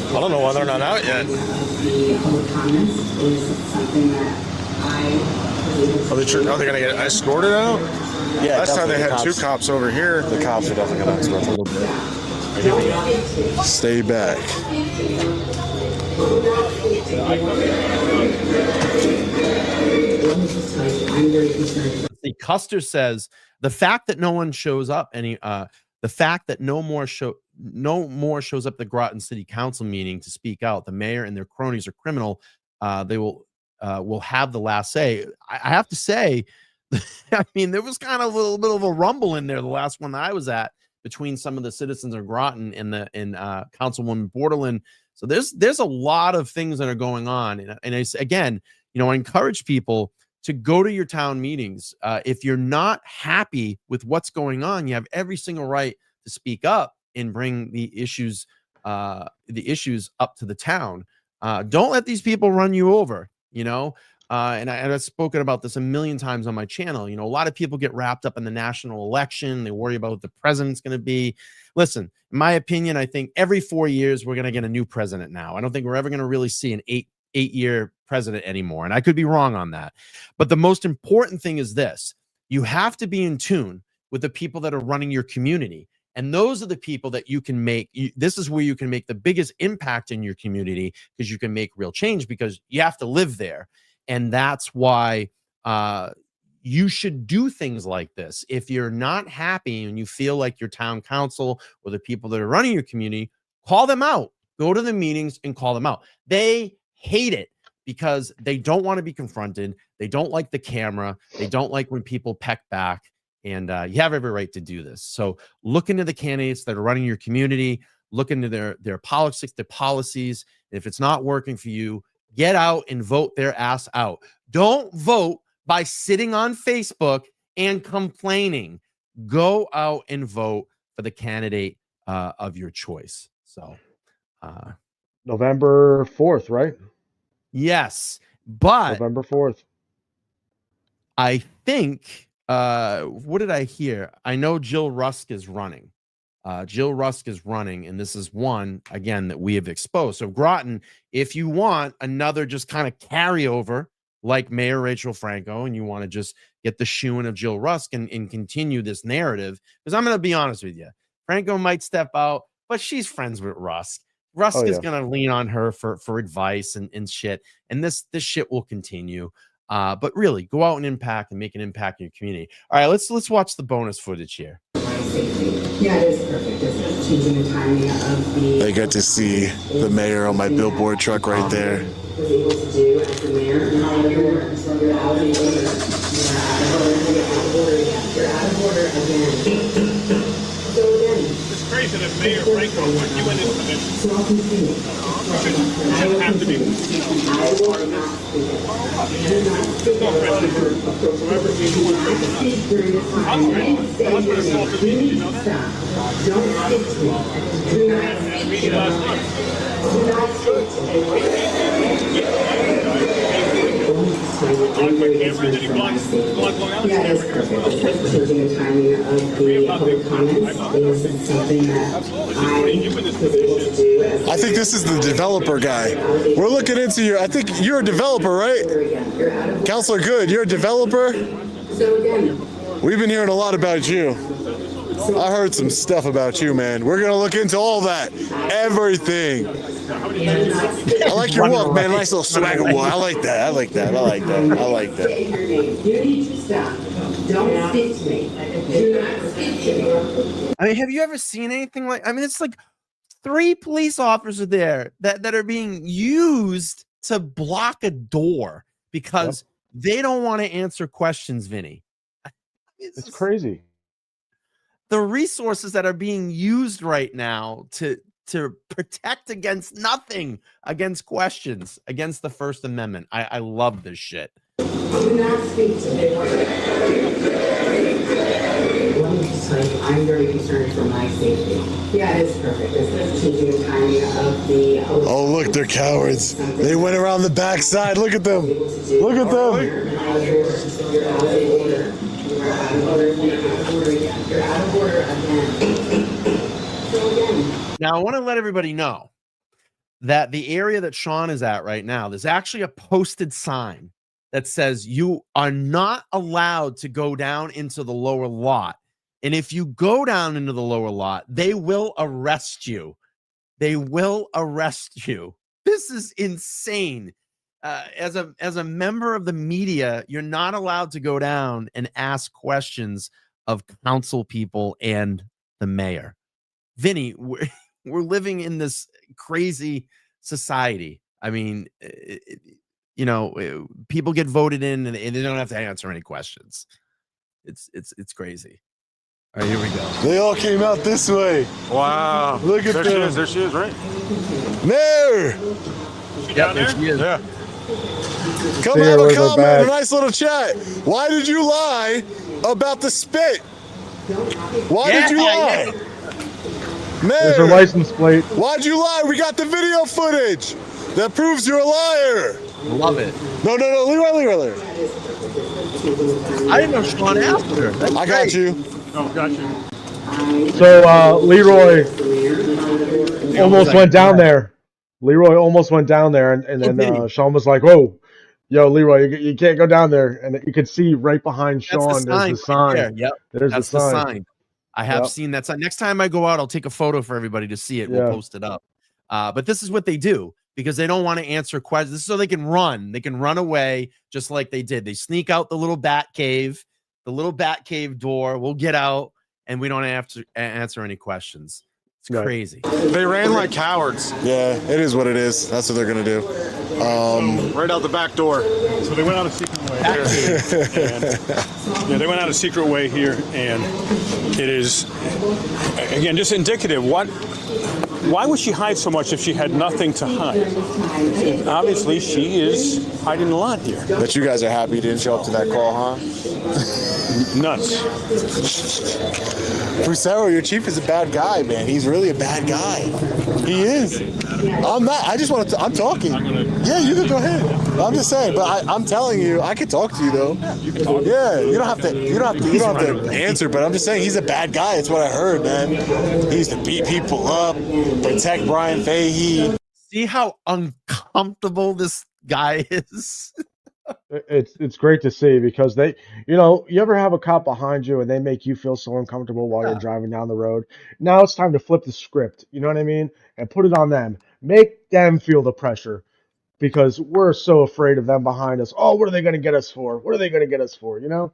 I don't know why they're not out yet. Are they going to get escorted out? Yeah, Last time they had definitely. two cops over here. The cops are definitely going to escort a little bit. Stay back. See, Custer says the fact that no one shows up the fact that no more shows up at the Groton City Council meeting to speak out. The mayor and their cronies are criminal. They will have the last say. I have to say, I mean, there was kind of a little bit of a rumble in there. The last one that I was at between some of the citizens of Groton and Councilwoman Borderland. So there's a lot of things that are going on. And again, I encourage people to go to your town meetings. If you're not happy with what's going on, you have every single right to speak up and bring the issues up to the town. Don't let these people run you over, and I've spoken about this a million times on my channel. A lot of people get wrapped up in the national election. They worry about what the president's going to be. Listen, in my opinion, I think every 4 years we're going to get a new president now. I don't think we're ever going to really see an eight-year president anymore. And I could be wrong on that. But the most important thing is this. You have to be in tune with the people that are running your community. And those are the people that you can make. This is where you can make the biggest impact in your community, because you can make real change, because you have to live there. And that's why you should do things like this. If you're not happy and you feel like your town council or the people that are running your community, call them out. Go to the meetings and call them out. They hate it because they don't want to be confronted. They don't like the camera. They don't like when people peck back. And you have every right to do this. So look into the candidates that are running your community. Look into their politics, their policies. And if it's not working for you, get out and vote their ass out. Don't vote by sitting on Facebook and complaining. Go out and vote for the candidate of your choice. So November 4th, right? yes, but November 4th. I think, what did I hear? I know Jill Rusk is running. Jill Rusk is running, and this is one, again, that we have exposed. So Groton, if you want another just kind of carryover like Mayor Rachael Franco, and you want to just get the shoeing of Jill Rusk and continue this narrative, because I'm going to be honest with you, Franco might step out, but she's friends with Rusk. Rusk is going to lean on her for advice and shit, and this shit will continue. But really, go out and make an impact in your community. All right, let's watch the bonus footage here. Yeah, it is perfect. It's changing the timing of the. They get to see the mayor on my billboard truck right there. Was able to do as the mayor. You're out of order. You're out of order. You're out of order again. So again. It's crazy that Mayor Franco put you in this position. So I'll continue. You shouldn't have to be. I will not speak. Do not speak. Whoever you want to Speak during this time. Don't speak to me. Do not speak to me. Do not speak to Yeah, it's perfect. Changing the timing of the public comments is something that I was able to do. I think this is the developer guy. We're looking into you. I think you're a developer, right? Counselor Good, you're a developer? So again. We've been hearing a lot about you. I heard some stuff about you, man. We're going to look into all that. Everything. I like your walk, man. Nice little swagger walk. I like that. I like that. I like that. I like that. You need to stop. Don't speak to me. Do not speak to me. I mean, have you ever seen anything like? I mean, it's like 3 police officers there that are being used to block a door because they don't want to answer questions, Vinny. It's crazy. The resources that are being used right now to to protect against nothing, against questions, against the First Amendment. I love this shit. Do not speak to me. Let me just tell you, I'm very concerned for my safety. Yeah, it is perfect. This is changing the timing of the... Oh, look, they're cowards. They went around the backside. Look at them. Look at them. You're out of order. You're out of order. You're out of order again. You're out of order again. So again. Now, I want to let everybody know that the area that Sean is at right now, there's actually a posted sign that says you are not allowed to go down into the lower lot. And if you go down into the lower lot, they will arrest you. They will arrest you. This is insane. As a member of the media, you're not allowed to go down and ask questions of council people and the mayor. Vinny, we're living in this crazy society. I mean, people get voted in and they don't have to answer any questions. It's crazy. All right, here we go. They all came out this way. Wow. Look at there them. She is. There she is, right? Mayor! Yeah, there she is. Yeah. Come have a comment, a nice little chat. Why did you lie about the spit? Why did you lie? Mayor, There's her license plate. why'd you lie? We got the video footage that proves you're a liar. Love it. No, Leroy. I didn't know Sean asked her. That's I got great. you. Oh, got you. So Leroy almost went down there. Leroy almost went down there, and then Sean was like, "Oh, yo, Leroy, you can't go down there." And you could see right behind Sean, there's the sign. Right there. Yep. There's That's the sign. I have seen that sign. Next time I go out, I'll take a photo for everybody to see it. We'll post it up. But this is what they do because they don't want to answer questions. This is so they can run. They can run away just like they did. They sneak out the little bat cave door. We'll get out, and we don't have to answer any questions. It's crazy. They ran like cowards. Yeah, it is what it is. That's what they're gonna do. Right out the back door. So they went out a secret way here. They went out a secret way here, and it is, again, just indicative. Why would she hide so much if she had nothing to hide? And obviously, she is hiding a lot here. But you guys are happy you didn't show up to that call, huh? Nuts. Brusero, your chief is a bad guy, man. He's really a bad guy. He is. I'm not. I just want to. I'm talking. Yeah, you can go ahead. I'm just saying, but I'm telling you, I could talk to you though. You can talk. Yeah, you don't have to. You don't have to answer. But I'm just saying, he's a bad guy. It's what I heard, man. He used to beat people up, protect Brian Fahey. See how uncomfortable this guy is. It's great to see because you ever have a cop behind you and they make you feel so uncomfortable while you're driving down the road. Now it's time to flip the script. You know what I mean? And put it on them. Make them feel the pressure because we're so afraid of them behind us. Oh, what are they going to get us for? What are they going to get us for? You know?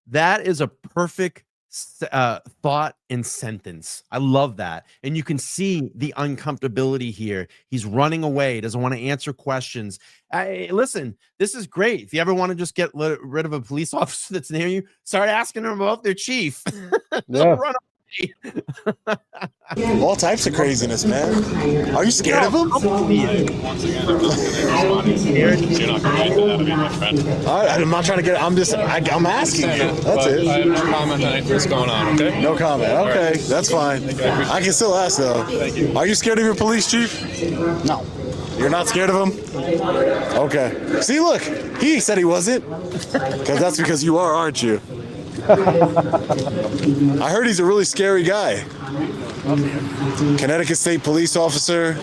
That is a perfect thought and sentence. I love that. And you can see the uncomfortability here. He's running away, doesn't want to answer questions. Listen, this is great. If you ever want to just get rid of a police officer that's near you, start asking them about their chief. Yeah. Run away. All types of craziness, man. Are you scared of him? I'm not trying to get. I'm asking you. That's it. I have no comment on anything that's going on. Okay. No comment. Okay, that's fine. I can still ask though. Are you scared of your police chief? No. You're not scared of him? Okay. See, look, he said he wasn't. Because that's because you are, aren't you? I heard he's a really scary guy. Connecticut State Police officer.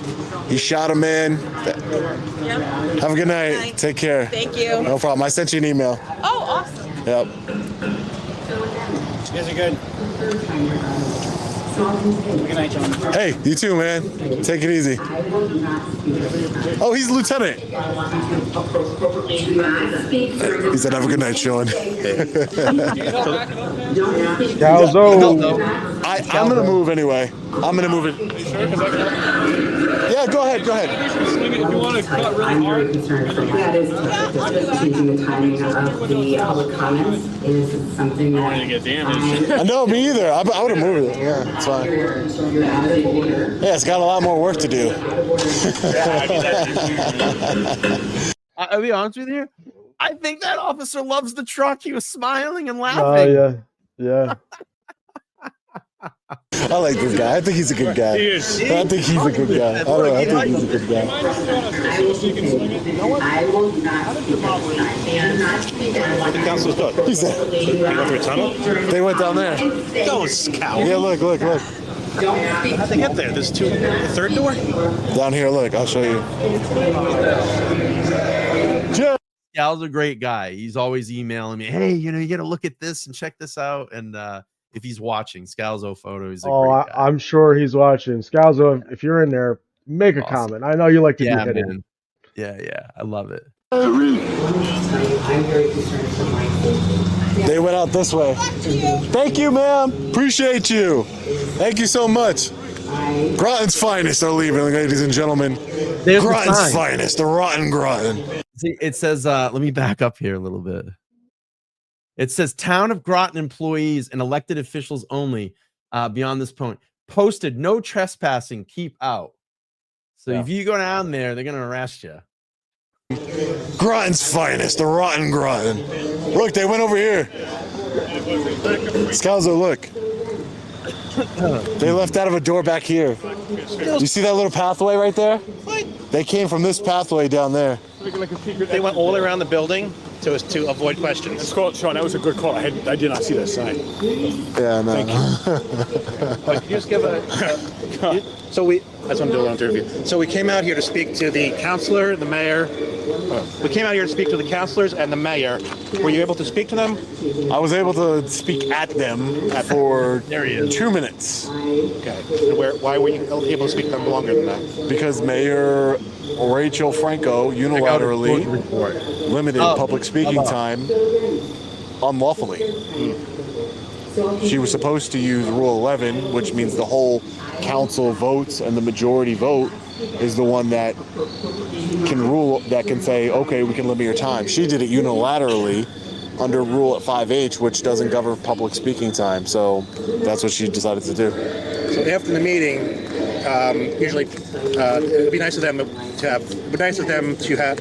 He shot a man. Have a good night. Take care. Thank you. No problem. I sent you an email. Oh, awesome. Yep. You guys are good. Good night, John. Hey, you too, man. Take it easy. Oh, he's a lieutenant. He said, have a good night, Sean. Calzo. I'm going to move anyway. I'm going to move it. Yeah, go ahead. I'm very concerned for that is changing the timing of the public comments is something that I know, me either. I would have moved it. Yeah, it's fine. you're out of order. Yeah, it's got a lot more work to do. I'll be honest with you. I think that officer loves the truck. He was smiling and Oh, laughing. yeah. I like this guy. I think he's a good guy. I think he's a good guy. I don't know. I think he's a good guy. I will not speak at this time. They are not speaking at The council's done. He said They went through a tunnel? they went down there. Those cows. Yeah, look. Don't speak. How'd they get there? There's two, the third door? Down here, look. I'll show you. Yeah. Scal's a great guy. He's always emailing me, hey, you got to look at this and check this out. And if he's watching, Scalzo Photo, he's a great guy. I'm sure he's watching. Scalzo, if you're in there, make a comment. I know you like to be hidden. Man. Yeah. I love it. I'm very concerned for my safety. They went out this way. Thank you, ma'am. Appreciate you. Thank you so much. Groton's finest are leaving, ladies and gentlemen. There's the Groton's sign. finest, the rotten Groton. See, it says, let me back up here a little bit. It says Town of Groton employees and elected officials only beyond this point. Posted no trespassing, keep out. So if you go down there, they're going to arrest you. Groton's finest, the rotten Groton. Look, they went over here. Scalzo, look. They left out of a door back here. You see that little pathway right there? They came from this pathway down there. They went all around the building to avoid questions. That's cool, Sean. That was a good call. I did not see that sign. Yeah, no. But could you just give that's what I'm doing on interview. So we came out here to speak to the councilor, the mayor. We came out here to speak to the councilors and the mayor. Were you able to speak to them? I was able to speak at them for 2 minutes. Okay. And why were you able to speak to them longer than that? Because Mayor Rachael Franco unilaterally limited public speaking time unlawfully. She was supposed to use Rule 11, which means the whole council votes and the majority vote is the one that can rule, that can say, okay, we can limit your time. She did it unilaterally under Rule 5H, which doesn't govern public speaking time. So that's what she decided to do. So after the meeting, usually it'd be nice of them to have. It'd be nice of them to have.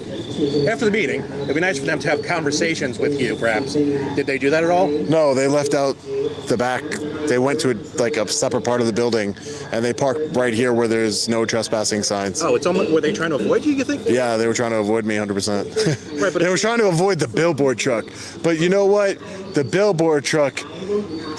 After the meeting, it'd be nice for them to have conversations with you, perhaps. Did they do that at all? No, they left out the back. They went to a separate part of the building, and they parked right here where there's no trespassing signs. Oh, it's almost. Were they trying to avoid you think? Yeah, they were trying to avoid me 100%. Right, but they were trying to avoid the billboard truck. But you know what? The billboard truck,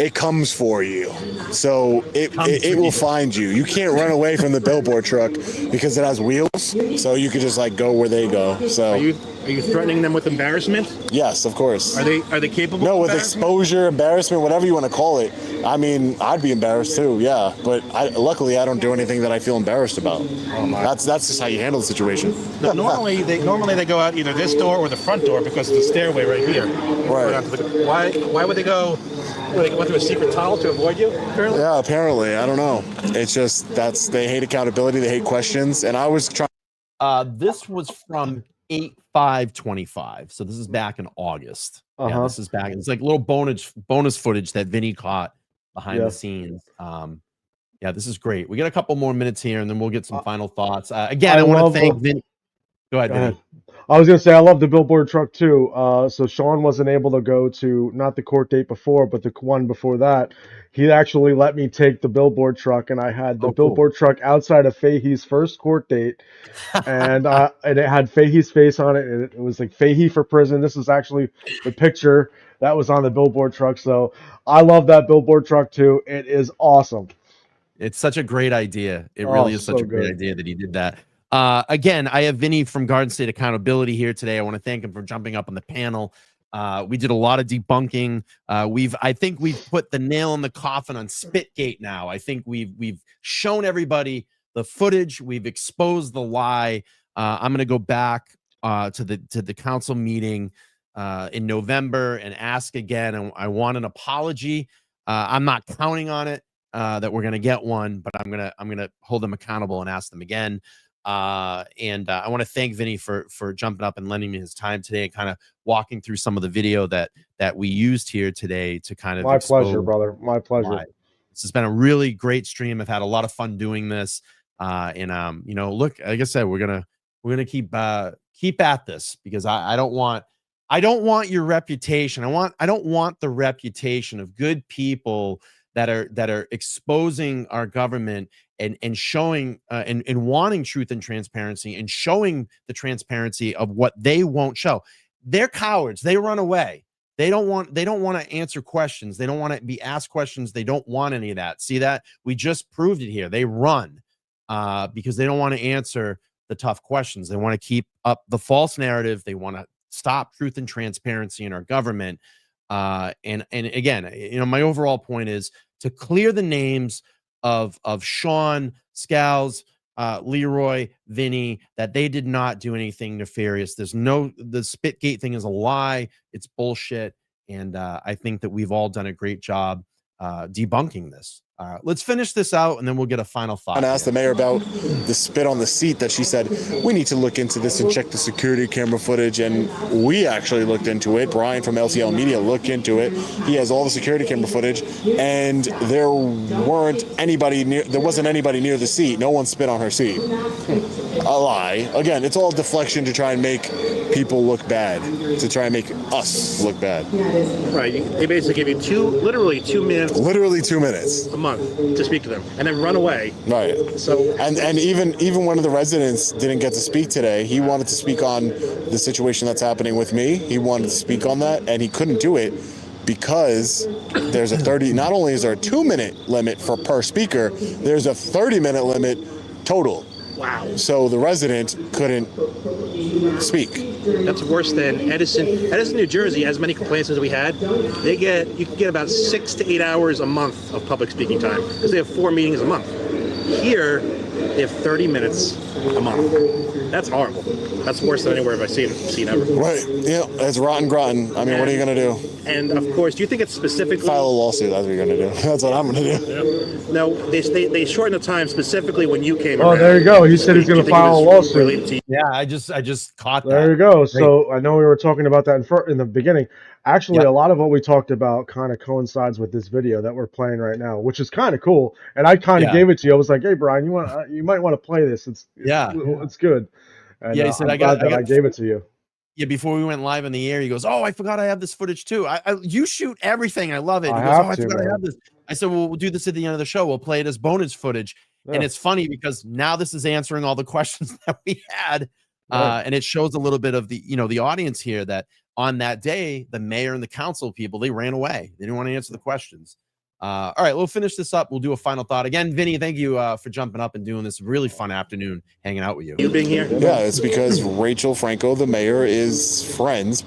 it comes for you. So it will find you. You can't run away from the billboard truck because it has wheels. So you could just go where they go. So are you threatening them with embarrassment? Yes, of course. Are they capable? No, with exposure, embarrassment, whatever you want to call it. I mean, I'd be embarrassed too. Yeah, but luckily I don't do anything that I feel embarrassed about. Oh my. That's just how you handle the situation. No, normally they go out either this door or the front door because of the stairway right here. Right. Why would they go? They went through a secret tunnel to avoid you? Apparently. Yeah, apparently. I don't know. It's just they hate accountability. They hate questions. And I was trying. This was from 8/5/25. So this is back in August. Yeah, this is back. It's like little bonus footage that Vinny caught behind the scenes. Yeah, this is great. We got a couple more minutes here, and then we'll get some final thoughts. Again, I want to thank Vinny. Go ahead, Vinny. I was going to say, I love the billboard truck too. So Sean wasn't able to go to not the court date before, but the one before that. He actually let me take the billboard truck, and I had the billboard truck outside of Fahey's first court date, and it had Fahey's face on it, and it was like Fahey for prison. This is actually the picture that was on the billboard truck. So I love that billboard truck too. It is awesome. It's such a great idea. It really is such a great idea that he did that. Again, I have Vinny from Garden State Accountability here today. I want to thank him for jumping up on the panel. We did a lot of debunking. I think we've put the nail in the coffin on Spitgate now. I think we've shown everybody the footage. We've exposed the lie. I'm going to go back to the council meeting in November and ask again. And I want an apology. I'm not counting on it that we're going to get one, but I'm going to hold them accountable and ask them again. And I want to thank Vinny for jumping up and lending me his time today and kind of walking through some of the video that we used here today to kind of My pleasure, brother. My pleasure. why. This has been a really great stream. I've had a lot of fun doing this. And you know, look, like I said, we're gonna keep at this, because I don't want your reputation. I don't want the reputation of good people that are exposing our government and showing and wanting truth and transparency, and showing the transparency of what they won't show. They're cowards. They run away. They don't want to answer questions. They don't want to be asked questions. They don't want any of that. See that? We just proved it here. They run because they don't want to answer the tough questions. They want to keep up the false narrative. They want to stop truth and transparency in our government. And again, you know, my overall point is to clear the names of Sean, Scals, Leroy, Vinny, that they did not do anything nefarious. The Spitgate thing is a lie. It's bullshit. And I think that we've all done a great job debunking this. Let's finish this out, and then we'll get a final thought. I asked the mayor about the spit on the seat, that she said, we need to look into this and check the security camera footage. And we actually looked into it. Brian from LCL Media looked into it. He has all the security camera footage, and there wasn't anybody near the seat. No one spit on her seat. A lie. Again, it's all deflection to try and make people look bad, to try and make us look bad. Right. They basically give you literally 2 minutes. Literally 2 minutes. A month to speak to them, and then run away. Right. So and even one of the residents didn't get to speak today. He wanted to speak on the situation that's happening with me. He wanted to speak on that, and he couldn't do it because there's a 30. Not only is there a 2-minute limit per speaker, there's a 30-minute limit total. Wow. So the resident couldn't speak. That's worse than Edison. Edison, New Jersey, as many complaints as we had. You can get about 6 to 8 hours a month of public speaking time, because they have 4 meetings a month. Here, they have 30 minutes a month. That's horrible. That's worse than anywhere I've seen ever. Right. Yeah. It's rotten Groton. I mean, what are you going to do? And of course, do you think it's specifically file a lawsuit? That's what you're going to do. That's what I'm going to do. Yeah. No, they shortened the time specifically when you came. Oh, there you go. He said he's going to file a lawsuit. Yeah, I just caught that. There you go. So I know we were talking about that in the beginning. Actually, a lot of what we talked about kind of coincides with this video that we're playing right now, which is kind of cool. And I kind of gave it to you. I was like, "Hey, Brian, you might want to play this. It's good." And, he said, I gave it to you. Yeah, before we went live on the air, he goes, "Oh, I forgot I have this footage too. You shoot everything. I love it." He goes, "Oh, I forgot I have this." I said, "Well, we'll do this at the end of the show. We'll play it as bonus footage." Yeah. And it's funny because now this is answering all the questions that we had, and it shows a little bit of the audience here that on that day, the mayor and the council people, they ran away. They didn't want to answer the questions. All right, we'll finish this up. We'll do a final thought. Again, Vinny, thank you for jumping up and doing this really fun afternoon hanging out with you. You being here? Yeah, it's because Rachael Franco, the mayor, is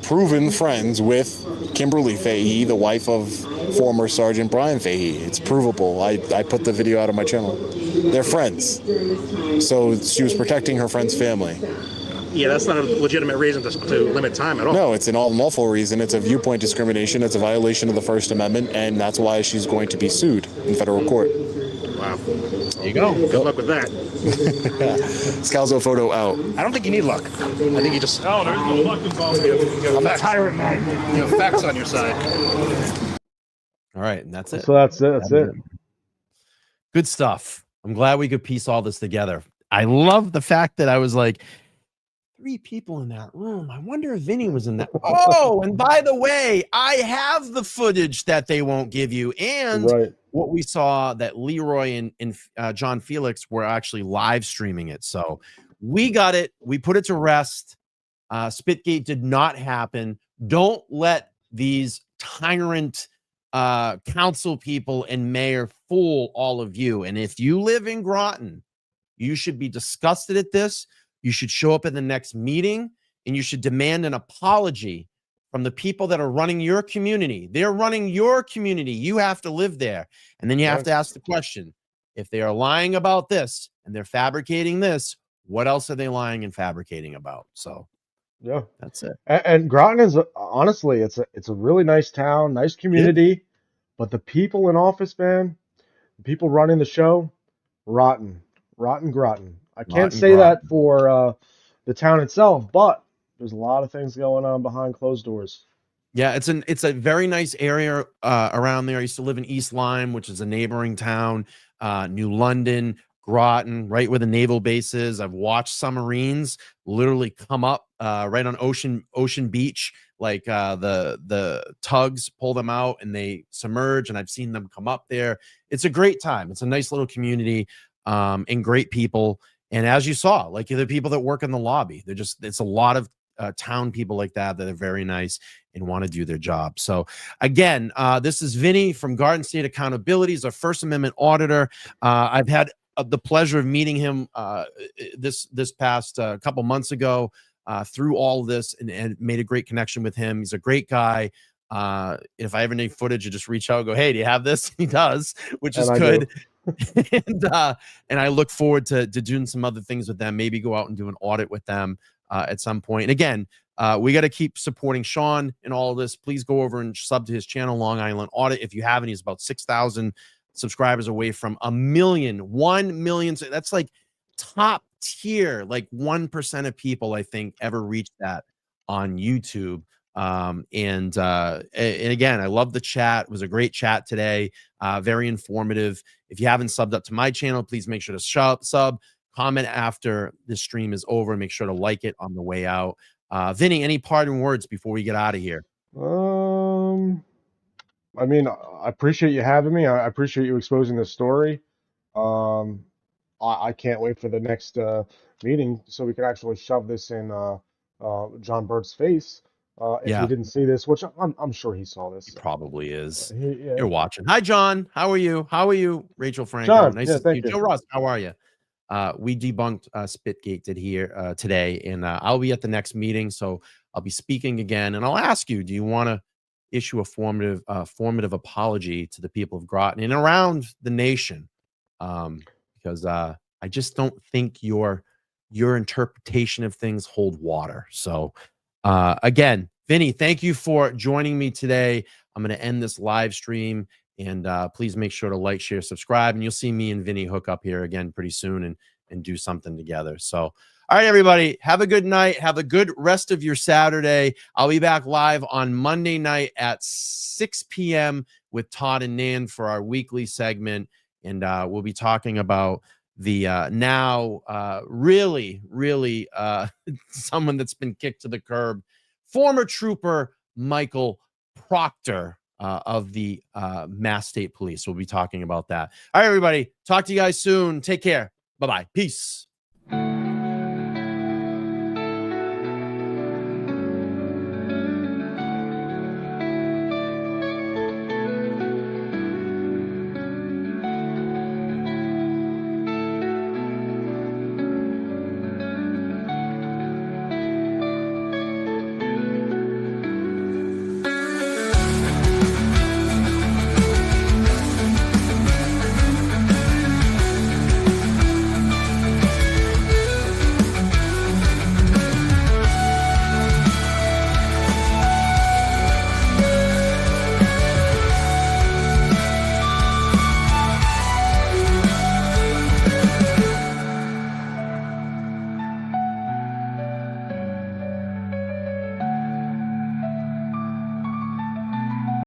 proven friends with Kimberly Fahey, the wife of former Sergeant Brian Fahey. It's provable. I put the video out on my channel. They're friends. So she was protecting her friend's family. Yeah, that's not a legitimate reason to limit time at all. No, it's an unlawful reason. It's a viewpoint discrimination. It's a violation of the First Amendment, and that's why she's going to be sued in federal court. Wow. There you go. Good luck with that. Scalzo photo out. I don't think you need luck. I think you just... Oh, there's no luck involved here. I'm a tyrant, man. You have facts on your side. All right, and that's it. So that's it. Good stuff. I'm glad we could piece all this together. I love the fact that I was like, 3 people in that room. I wonder if Vinny was in that. Oh, and by the way, I have the footage that they won't give you. And what we saw that Leroy and John Felix were actually live streaming it. So we got it. We put it to rest. Spitgate did not happen. Don't let these tyrant council people and mayor fool all of you. And if you live in Groton, you should be disgusted at this. You should show up at the next meeting, and you should demand an apology from the people that are running your community. They're running your community. You have to live there. And then you have to ask the question, if they are lying about this and they're fabricating this, what else are they lying and fabricating about? So yeah, that's it. And Groton is honestly, it's a really nice town, nice community, but the people in office, man, the people running the show, rotten Groton. I can't Groton, say that Groton. for the town itself, but there's a lot of things going on behind closed doors. Yeah, it's a very nice area around there. I used to live in East Lyme, which is a neighboring town, New London, Groton, right where the naval base is. I've watched submarines literally come up right on Ocean Beach, like the tugs pull them out and they submerge, and I've seen them come up there. It's a great time. It's a nice little community and great people. And as you saw, like the people that work in the lobby, it's a lot of town people like that are very nice and want to do their job. So again, this is Vinny from Garden State Accountability. He's our First Amendment auditor. I've had the pleasure of meeting him this past couple months ago through all of this, and made a great connection with him. He's a great guy. If I ever need footage, you just reach out and go, hey, do you have this? He does, which is good. And I look forward to doing some other things with them, maybe go out and do an audit with them at some point. And again, we got to keep supporting Sean in all of this. Please go over and sub to his channel, Long Island Audit. If you haven't, he's about 6,000 subscribers away from 1 million. So that's like top tier, like 1% of people, I think, ever reached that on YouTube. And again, I love the chat. It was a great chat today. Very informative. If you haven't subbed up to my channel, please make sure to sub, comment after this stream is over, and make sure to like it on the way out. Vinny, any parting words before we get out of here? I mean, I appreciate you having me. I appreciate you exposing this story. I can't wait for the next meeting so we can actually shove this in John Burt's face. If he didn't see this, which I'm sure he saw this. He probably is. Yeah. You're watching. Hi, John. How are you? How are you, Rachel Franco? John, Nice yeah, to see you. thank you. Joe Ross, how are you? We debunked Spitgate here today, and I'll be at the next meeting, so I'll be speaking again, and I'll ask you, do you want to issue a formative apology to the people of Groton and around the nation? Because I just don't think your interpretation of things hold water. So again, Vinny, thank you for joining me today. I'm going to end this live stream, and please make sure to like, share, subscribe, and you'll see me and Vinny hook up here again pretty soon and do something together. So, all right, everybody, have a good night. Have a good rest of your Saturday. I'll be back live on Monday night at 6 p.m. with Todd and Nan for our weekly segment, and we'll be talking about the now really someone that's been kicked to the curb, former trooper Michael Proctor of the Mass State Police. We'll be talking about that. All right, everybody, talk to you guys soon. Take care. Bye-bye. Peace.